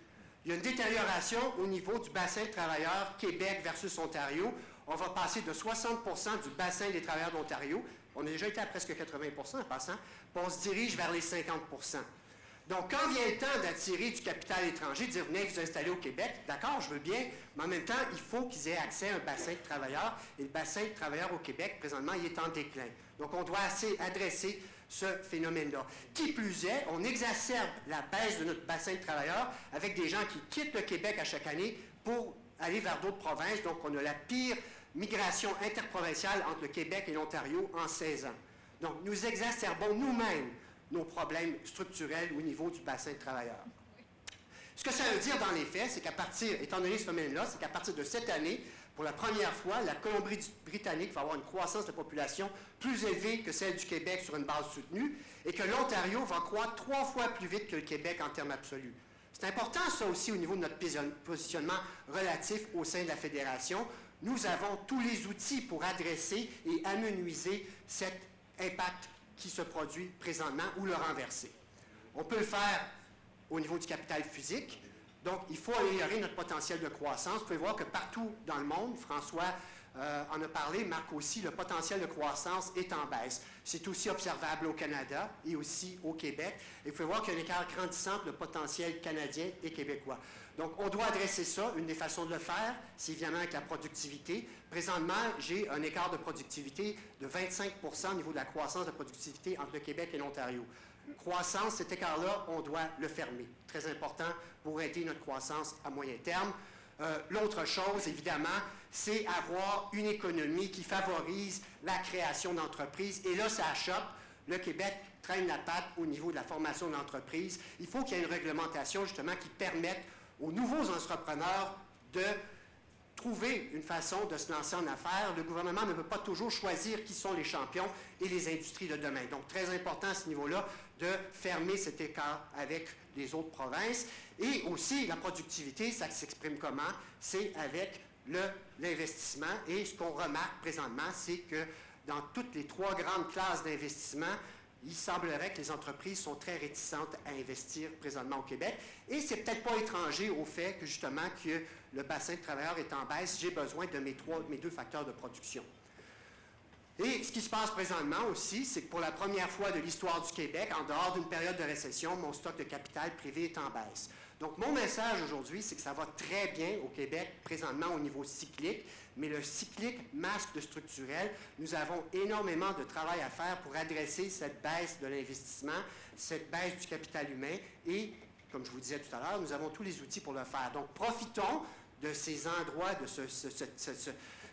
[SPEAKER 4] il y a une détérioration au niveau du bassin de travailleurs Québec versus Ontario. On va passer de 60 % du bassin des travailleurs d'Ontario, on a déjà été à presque 80 % en passant, puis on se dirige vers les 50 %. Donc, quand vient le temps d'attirer du capital étranger, de dire « venez vous installer au Québec », d'accord, je veux bien, mais en même temps, il faut qu'ils aient accès à un bassin de travailleurs, et le bassin de travailleurs au Québec, présentement, il est en déclin. Donc, on doit adresser ce phénomène-là. Qui plus est, on exacerbe la baisse de notre bassin de travailleurs avec des gens qui quittent le Québec à chaque année pour aller vers d'autres provinces. Donc, on a la pire migration interprovinciale entre le Québec et l'Ontario en 16 ans. Donc, nous exacerbons nous-mêmes nos problèmes structurels au niveau du bassin de travailleurs. Ce que ça veut dire dans les faits, c'est qu'à partir, étant donné ce phénomène-là, c'est qu'à partir de cette année, pour la première fois, la Colombie-Britannique va avoir une croissance de population plus élevée que celle du Québec sur une base soutenue et que l'Ontario va croître 3 fois plus vite que le Québec en termes absolus. C'est important, ça aussi, au niveau de notre positionnement relatif au sein de la Fédération. Nous avons tous les outils pour adresser et amenuiser cet impact qui se produit présentement ou le renverser. On peut le faire au niveau du capital physique. Donc, il faut améliorer notre potentiel de croissance. Vous pouvez voir que partout dans le monde, François en a parlé, Marc aussi, le potentiel de croissance est en baisse. C'est aussi observable au Canada et aussi au Québec. Et vous pouvez voir qu'il y a un écart grandissant entre le potentiel canadien et québécois. Donc, on doit adresser ça. Une des façons de le faire, c'est évidemment avec la productivité. Présentement, j'ai un écart de productivité de 25 % au niveau de la croissance de productivité entre le Québec et l'Ontario. Croissance, cet écart-là, on doit le fermer. Très important pour aider notre croissance à moyen terme. L'autre chose, évidemment, c'est avoir une économie qui favorise la création d'entreprises. Et là, ça achoppe. Le Québec traîne la patte au niveau de la formation d'entreprises. Il faut qu'il y ait une réglementation, justement, qui permette aux nouveaux entrepreneurs de trouver une façon de se lancer en affaires. Le gouvernement ne peut pas toujours choisir qui sont les champions et les industries de demain. Donc, très important à ce niveau-là de fermer cet écart avec les autres provinces. Et aussi, la productivité, ça s'exprime comment? C'est avec l'investissement. Et ce qu'on remarque présentement, c'est que dans toutes les 3 grandes classes d'investissement, il semblerait que les entreprises sont très réticentes à investir présentement au Québec. Et c'est peut-être pas étranger au fait que, justement, que le bassin de travailleurs est en baisse. J'ai besoin de mes deux facteurs de production. Et ce qui se passe présentement aussi, c'est que pour la première fois de l'histoire du Québec, en dehors d'une période de récession, mon stock de capital privé est en baisse. Donc, mon message aujourd'hui, c'est que ça va très bien au Québec présentement au niveau cyclique, mais le cyclique masque le structurel. Nous avons énormément de travail à faire pour adresser cette baisse de l'investissement, cette baisse du capital humain et, comme je vous disais tout à l'heure, nous avons tous les outils pour le faire. Donc, profitons de ces endroits, de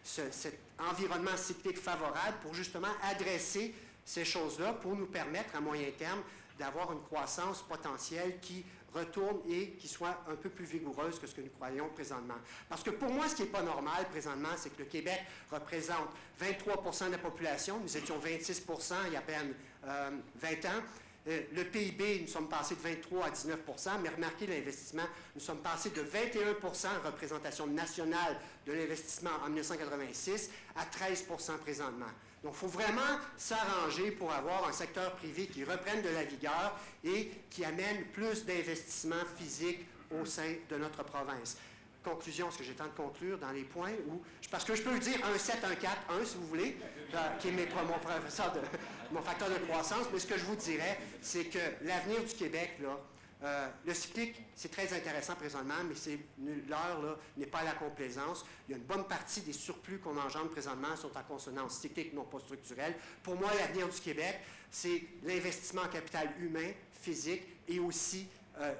[SPEAKER 4] cet environnement cyclique favorable pour justement adresser ces choses-là pour nous permettre à moyen terme d'avoir une croissance potentielle qui retourne et qui soit un peu plus vigoureuse que ce que nous croyons présentement. Parce que pour moi, ce qui n'est pas normal présentement, c'est que le Québec représente 23 % de la population. Nous étions 26 % il y a à peine 20 ans. Le PIB, nous sommes passés de 23 à 19 %, mais remarquez l'investissement, nous sommes passés de 21 % représentation nationale de l'investissement en 1986 à 13 % présentement. Donc, il faut vraiment s'arranger pour avoir un secteur privé qui reprenne de la vigueur et qui amène plus d'investissements physiques au sein de notre province. Conclusion, est-ce que j'ai le temps de conclure dans les points? Parce que je peux le dire 1, 7, 1, 4, 1 si vous voulez, qui est mon facteur de croissance, mais ce que je vous dirais, c'est que l'avenir du Québec, là, le cyclique, c'est très intéressant présentement, mais l'heure n'est pas à la complaisance. Il y a une bonne partie des surplus qu'on engendre présentement sont en consonance cyclique, non pas structurelle. Pour moi, l'avenir du Québec, c'est l'investissement en capital humain, physique et aussi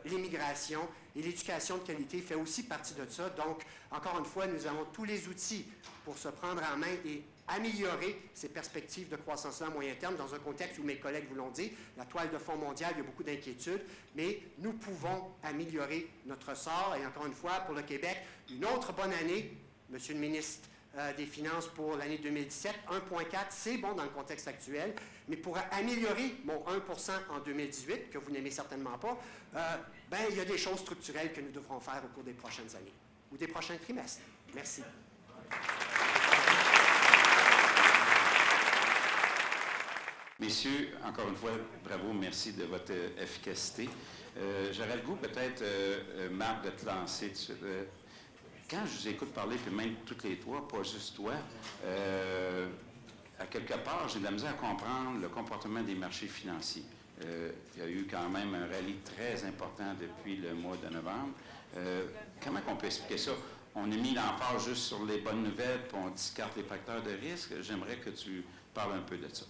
[SPEAKER 4] l'immigration. Et l'éducation de qualité fait aussi partie de ça. Donc, encore une fois, nous avons tous les outils pour se prendre en main et améliorer ces perspectives de croissance-là à moyen terme dans un contexte où mes collègues vous l'ont dit, la toile de fond mondiale, il y a beaucoup d'inquiétudes, mais nous pouvons améliorer notre sort. Et encore une fois, pour le Québec, une autre bonne année, Monsieur le ministre des Finances, pour l'année 2017, 1,4, c'est bon dans le contexte actuel, mais pour améliorer mon 1 % en 2018, que vous n'aimez certainement pas, il y a des choses structurelles que nous devrons faire au cours des prochaines années ou des prochains trimestres. Merci.
[SPEAKER 1] Messieurs, encore une fois, bravo, merci de votre efficacité. J'aurais le goût peut-être, Marc, de te lancer tout de suite. Quand je vous écoute parler, puis même toutes les trois, pas juste toi, à quelque part, j'ai de la misère à comprendre le comportement des marchés financiers. Il y a eu quand même un rallye très important depuis le mois de novembre. Comment on peut expliquer ça? On a mis l'emphase juste sur les bonnes nouvelles, puis on discarte les facteurs de risque. J'aimerais que tu parles un peu de ça,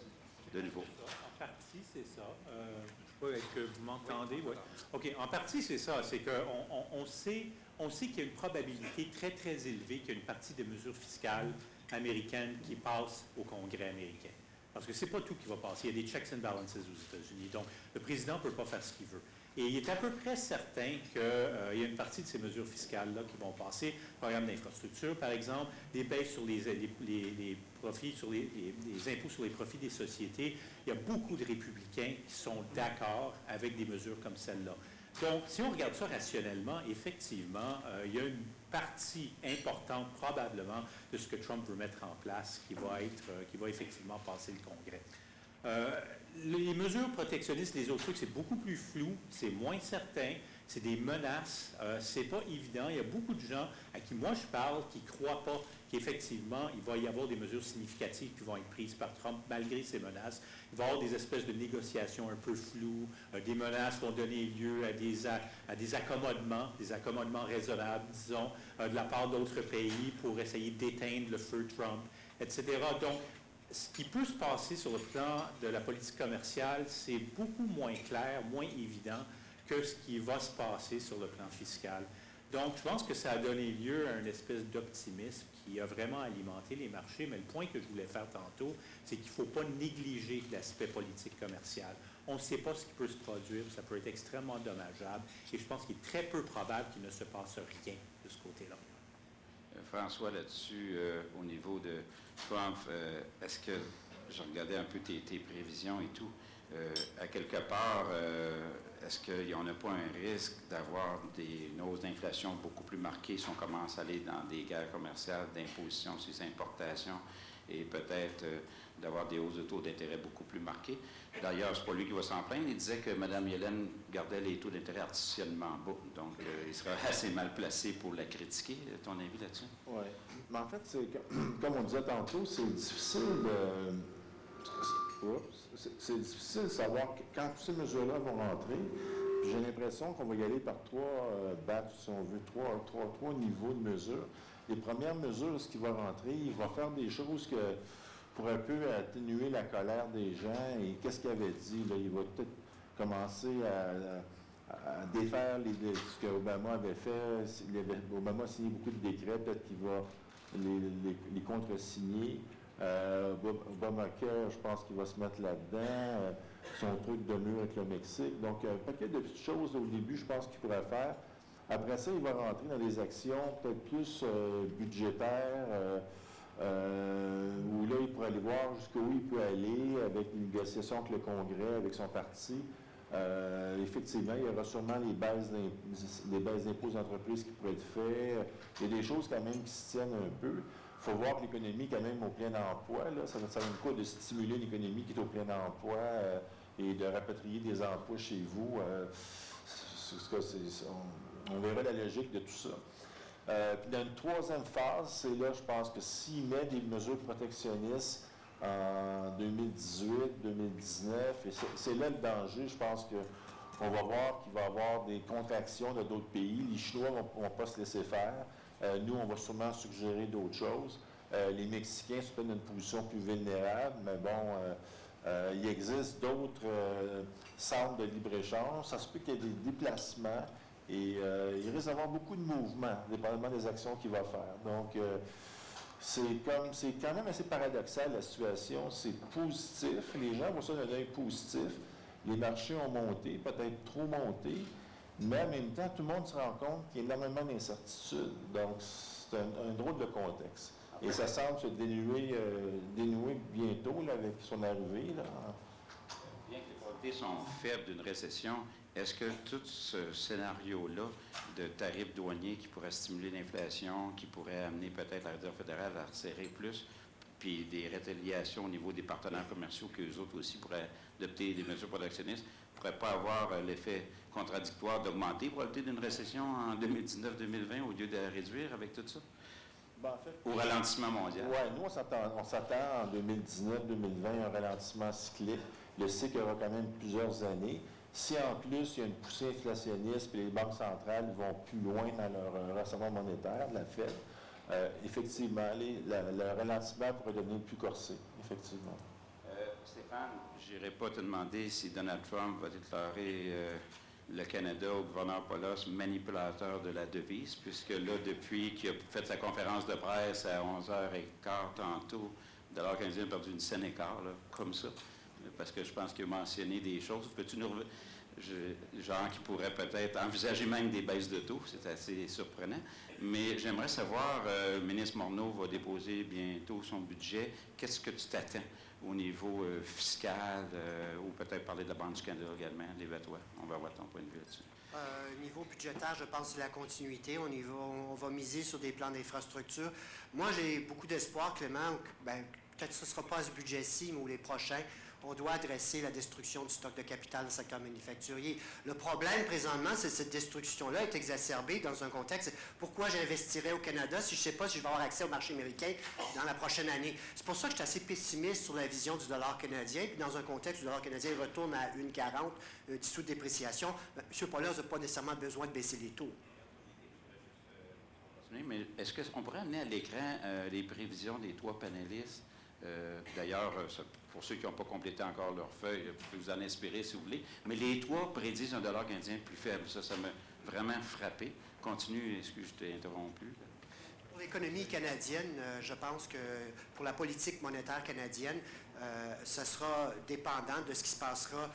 [SPEAKER 1] de nouveau.
[SPEAKER 3] En partie, c'est ça. Je ne sais pas, est-ce que vous m'entendez? Oui. OK, en partie, c'est ça. C'est qu'on sait qu'il y a une probabilité très, très élevée qu'il y a une partie des mesures fiscales américaines qui passent au Congrès américain. Parce que ce n'est pas tout qui va passer. Il y a des checks and balances aux États-Unis. Donc, le président ne peut pas faire ce qu'il veut. Et il est à peu près certain qu'il y a une partie de ces mesures fiscales-là qui vont passer. Programme d'infrastructure, par exemple, des baisses sur les profits, sur les impôts sur les profits des sociétés. Il y a beaucoup de républicains qui sont d'accord avec des mesures comme celle-là. Donc, si on regarde ça rationnellement, effectivement, il y a une partie importante, probablement, de ce que Trump veut mettre en place qui va effectivement passer le Congrès. Les mesures protectionnistes, les autres trucs, c'est beaucoup plus flou, c'est moins certain, c'est des menaces, c'est pas évident. Il y a beaucoup de gens à qui moi je parle qui ne croient pas qu'effectivement, il va y avoir des mesures significatives qui vont être prises par Trump malgré ces menaces. Il va y avoir des espèces de négociations un peu floues, des menaces vont donner lieu à des accommodements raisonnables, disons, de la part d'autres pays pour essayer d'éteindre le feu Trump, etc. Donc, ce qui peut se passer sur le plan de la politique commerciale, c'est beaucoup moins clair, moins évident que ce qui va se passer sur le plan fiscal. Donc, je pense que ça a donné lieu à une espèce d'optimisme qui a vraiment alimenté les marchés, mais le point que je voulais faire tantôt, c'est qu'il ne faut pas négliger l'aspect politique commercial. On ne sait pas ce qui peut se produire, ça peut être extrêmement dommageable, et je pense qu'il est très peu probable qu'il ne se passe rien de ce côté-là.
[SPEAKER 1] François, là-dessus, au niveau de Trump, est-ce que, je regardais un peu tes prévisions et tout, à quelque part, est-ce qu'il n'y en a pas un risque d'avoir une hausse d'inflation beaucoup plus marquée si on commence à aller dans des guerres commerciales, d'imposition sur les importations et peut-être d'avoir des hausses de taux d'intérêt beaucoup plus marquées. D'ailleurs, c'est pas lui qui va s'en plaindre. Il disait que Mme Yellen gardait les taux d'intérêt artificiellement bas. Donc, il serait assez mal placé pour la critiquer. Ton avis là-dessus?
[SPEAKER 2] Oui. Mais en fait, comme on disait tantôt, c'est difficile de savoir quand toutes ces mesures-là vont rentrer. Puis j'ai l'impression qu'on va y aller par trois batchs, si on veut, trois niveaux de mesures. Les premières mesures, ce qui va rentrer, il va faire des choses pour un peu atténuer la colère des gens. Et qu'est-ce qu'il avait dit? Là, il va peut-être commencer à défaire ce qu'Obama avait fait. Obama a signé beaucoup de décrets, peut-être qu'il va les contre-signer. Obamacare, je pense qu'il va se mettre là-dedans. Son truc de mur avec le Mexique. Donc, un paquet de petites choses au début, je pense qu'il pourrait faire. Après ça, il va rentrer dans des actions peut-être plus budgétaires, où là, il pourrait aller voir jusqu'où il peut aller avec une négociation avec le Congrès, avec son parti. Effectivement, il y aura sûrement les baisses d'impôts d'entreprise qui pourraient être faites. Il y a des choses quand même qui se tiennent un peu. Il faut voir que l'économie est quand même au plein emploi. Là. Ça va être quoi de stimuler une économie qui est au plein emploi et de rapatrier des emplois chez vous. On verra la logique de tout ça. Puis dans une troisième phase, c'est là, je pense que s'il met des mesures protectionnistes en 2018, 2019, et c'est là le danger, je pense qu'on va voir qu'il va y avoir des contractions de d'autres pays. Les Chinois ne vont pas se laisser faire. Nous, on va sûrement suggérer d'autres choses. Les Mexicains sont peut-être dans une position plus vulnérable, mais bon, il existe d'autres centres de libre-échange. Ça se peut qu'il y ait des déplacements et il risque d'avoir beaucoup de mouvements, dépendamment des actions qu'il va faire. Donc, c'est quand même assez paradoxal la situation. C'est positif. Les gens voient ça d'un œil positif. Les marchés ont monté, peut-être trop monté. Mais en même temps, tout le monde se rend compte qu'il y a énormément d'incertitudes. Donc, c'est un drôle de contexte. Et ça semble se dénouer bientôt là, avec son arrivée. Là.
[SPEAKER 1] Bien que les probabilités sont faibles d'une récession, est-ce que tout ce scénario-là de tarifs douaniers qui pourrait stimuler l'inflation, qui pourrait amener peut-être la Réserve fédérale à resserrer plus, puis des rétaliations au niveau des partenaires commerciaux qu'eux autres aussi pourraient adopter des mesures protectionnistes, ne pourrait pas avoir l'effet contradictoire d'augmenter la probabilité d'une récession en 2019-2020 au lieu de la réduire avec tout ça?
[SPEAKER 2] Ben, en fait,
[SPEAKER 1] au ralentissement mondial?
[SPEAKER 2] Oui, nous, on s'attend en 2019-2020 un ralentissement cyclique. Le cycle aura quand même plusieurs années. Si en plus, il y a une poussée inflationniste et les banques centrales vont plus loin dans leur resserrement monétaire, la Fed, effectivement, le ralentissement pourrait devenir plus corsé, effectivement.
[SPEAKER 1] Stéphane, je n'irai pas te demander si Donald Trump va déclarer le Canada au gouverneur Paulos manipulateur de la devise, puisque là, depuis qu'il a fait sa conférence de presse à 11h15 tantôt, le dollar canadien a perdu une scène et quart, là, comme ça, parce que je pense qu'il a mentionné des choses. Peux-tu nous genre qui pourrait peut-être envisager même des baisses de taux, c'est assez surprenant. Mais j'aimerais savoir, le ministre Morneau va déposer bientôt son budget. Qu'est-ce que tu t'attends au niveau fiscal ou peut-être parler de la Banque du Canada également, Lévatois? On va avoir ton point de vue là-dessus.
[SPEAKER 4] Niveau budgétaire, je pense que c'est la continuité. On va miser sur des plans d'infrastructure. Moi, j'ai beaucoup d'espoir, Clément. Peut-être que ce ne sera pas ce budget-ci, mais ou les prochains. On doit adresser la destruction du stock de capital dans le secteur manufacturier. Le problème, présentement, c'est que cette destruction-là est exacerbée dans un contexte. Pourquoi j'investirais au Canada si je ne sais pas si je vais avoir accès au marché américain dans la prochaine année? C'est pour ça que je suis assez pessimiste sur la vision du dollar canadien. Puis dans un contexte où le dollar canadien retourne à 1,40, un petit sous de dépréciation, M. Paulos n'a pas nécessairement besoin de baisser les taux.
[SPEAKER 1] Mais est-ce qu'on pourrait amener à l'écran les prévisions des trois panélistes? D'ailleurs, pour ceux qui n'ont pas complété encore leur feuille, vous pouvez vous en inspirer si vous voulez. Mais les trois prédisent un dollar canadien plus faible. Ça m'a vraiment frappé. Continue, excuse, je t'ai interrompu.
[SPEAKER 4] Pour l'économie canadienne, je pense que pour la politique monétaire canadienne, ce sera dépendant de ce qui se passera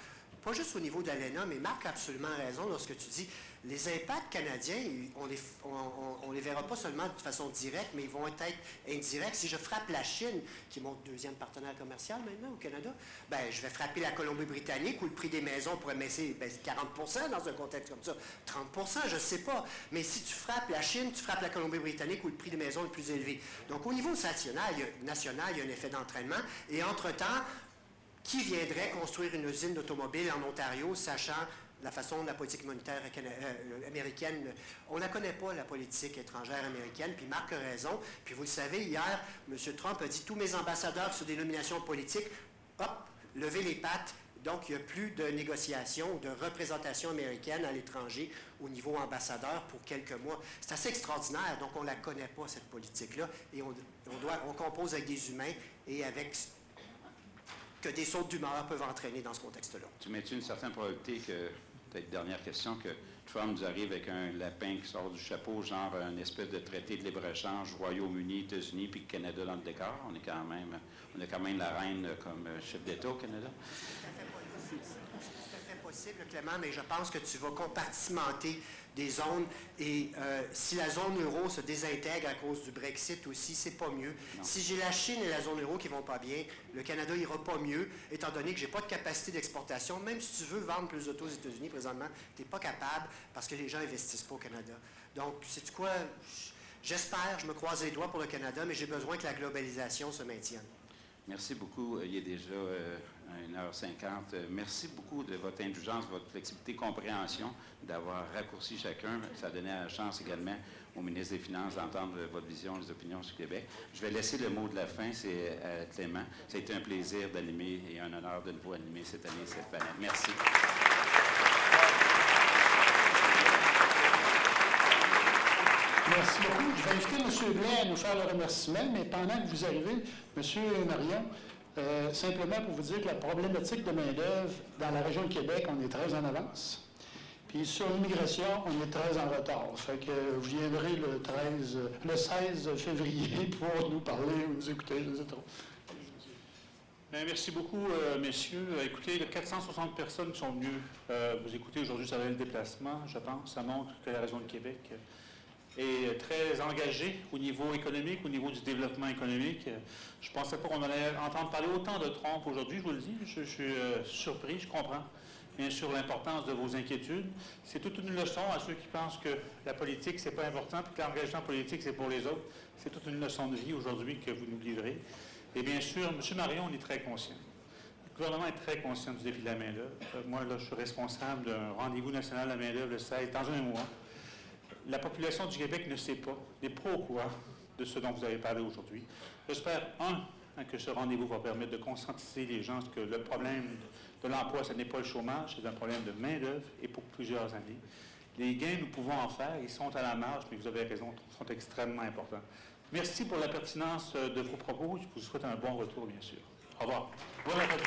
[SPEAKER 4] pas juste au niveau de l'ALENA, mais Marc a absolument raison lorsque tu dis les impacts canadiens, on les verra pas seulement de façon directe, mais ils vont être indirects. Si je frappe la Chine, qui est mon deuxième partenaire commercial maintenant au Canada, ben, je vais frapper la Colombie-Britannique où le prix des maisons pourrait baisser 40 dans un contexte comme ça. 30 je ne sais pas. Mais si tu frappes la Chine, tu frappes la Colombie-Britannique où le prix des maisons est le plus élevé. Donc, au niveau national, il y a un effet d'entraînement. Et entre-temps, qui viendrait construire une usine d'automobile en Ontario, sachant la façon de la politique monétaire américaine? On ne la connaît pas, la politique étrangère américaine, puis Marc a raison. Puis vous le savez, hier, M. Trump a dit « Tous mes ambassadeurs sur des nominations politiques, hop, levez les pattes ». Donc, il n'y a plus de négociations ou de représentation américaine à l'étranger au niveau ambassadeur pour quelques mois. C'est assez extraordinaire. Donc, on ne la connaît pas, cette politique-là. Et on compose avec des humains et avec que des sautes d'humeur peuvent entraîner dans ce contexte-là.
[SPEAKER 1] Tu mets-tu une certaine probabilité que, peut-être dernière question, que Trump nous arrive avec un lapin qui sort du chapeau, genre une espèce de traité de libre-échange, Royaume-Uni, États-Unis, puis Canada dans le décor? On a quand même la reine comme chef d'État au Canada.
[SPEAKER 4] C'est tout à fait possible, Clément, mais je pense que tu vas compartimenter des zones et si la zone euro se désintègre à cause du Brexit aussi, c'est pas mieux. Non. Si j'ai la Chine et la zone euro qui vont pas bien, le Canada ira pas mieux, étant donné que j'ai pas de capacité d'exportation. Même si tu veux vendre plus d'autos aux États-Unis présentement, tu n'es pas capable parce que les gens investissent pas au Canada. Donc, sais-tu quoi? J'espère, je me croise les doigts pour le Canada, mais j'ai besoin que la globalisation se maintienne.
[SPEAKER 1] Merci beaucoup. Il est déjà 1h50. Merci beaucoup de votre indulgence, votre flexibilité, compréhension, d'avoir raccourci chacun. Ça a donné la chance également au ministre des Finances d'entendre votre vision, les opinions sur Québec. Je vais laisser le mot de la fin, c'est Clément. Ça a été un plaisir d'animer et un honneur de nouveau animer cette année cette panel. Merci.
[SPEAKER 5] Merci beaucoup. Je vais inviter M. Blais à nous faire le remerciement, mais pendant que vous arrivez, M. Marion, simplement pour vous dire que la problématique de main-d'œuvre dans la région de Québec, on est très en avance. Puis sur l'immigration, on est très en retard. Fait que vous viendrez le 16 février pour nous parler, nous écouter, je sais trop.
[SPEAKER 3] Bien, merci beaucoup, messieurs. Écoutez, les 460 personnes qui sont venues vous écouter aujourd'hui, ça va être le déplacement, je pense. Ça montre que la région de Québec est très engagée au niveau économique, au niveau du développement économique. Je ne pensais pas qu'on allait entendre parler autant de Trump aujourd'hui, je vous le dis. Je suis surpris, je comprends bien sûr l'importance de vos inquiétudes. C'est toute une leçon à ceux qui pensent que la politique, c'est pas important, puis que l'engagement politique, c'est pour les autres. C'est toute une leçon de vie aujourd'hui que vous nous livrez. Et bien sûr, M. Marion, on est très conscient. Le gouvernement est très conscient du défi de la main-d'œuvre. Moi, là, je suis responsable d'un rendez-vous national de la main-d'œuvre le 16, dans un mois. La population du Québec ne sait pas, n'est pas au courant de ce dont vous avez parlé aujourd'hui. J'espère, que ce rendez-vous va permettre de conscientiser les gens que le problème de l'emploi, ce n'est pas le chômage, c'est un problème de main-d'œuvre et pour plusieurs années. Les gains, nous pouvons en faire, ils sont à la marge, mais vous avez raison, sont extrêmement importants. Merci pour la pertinence de vos propos. Je vous souhaite un bon retour, bien sûr. Au revoir. Bon après-midi.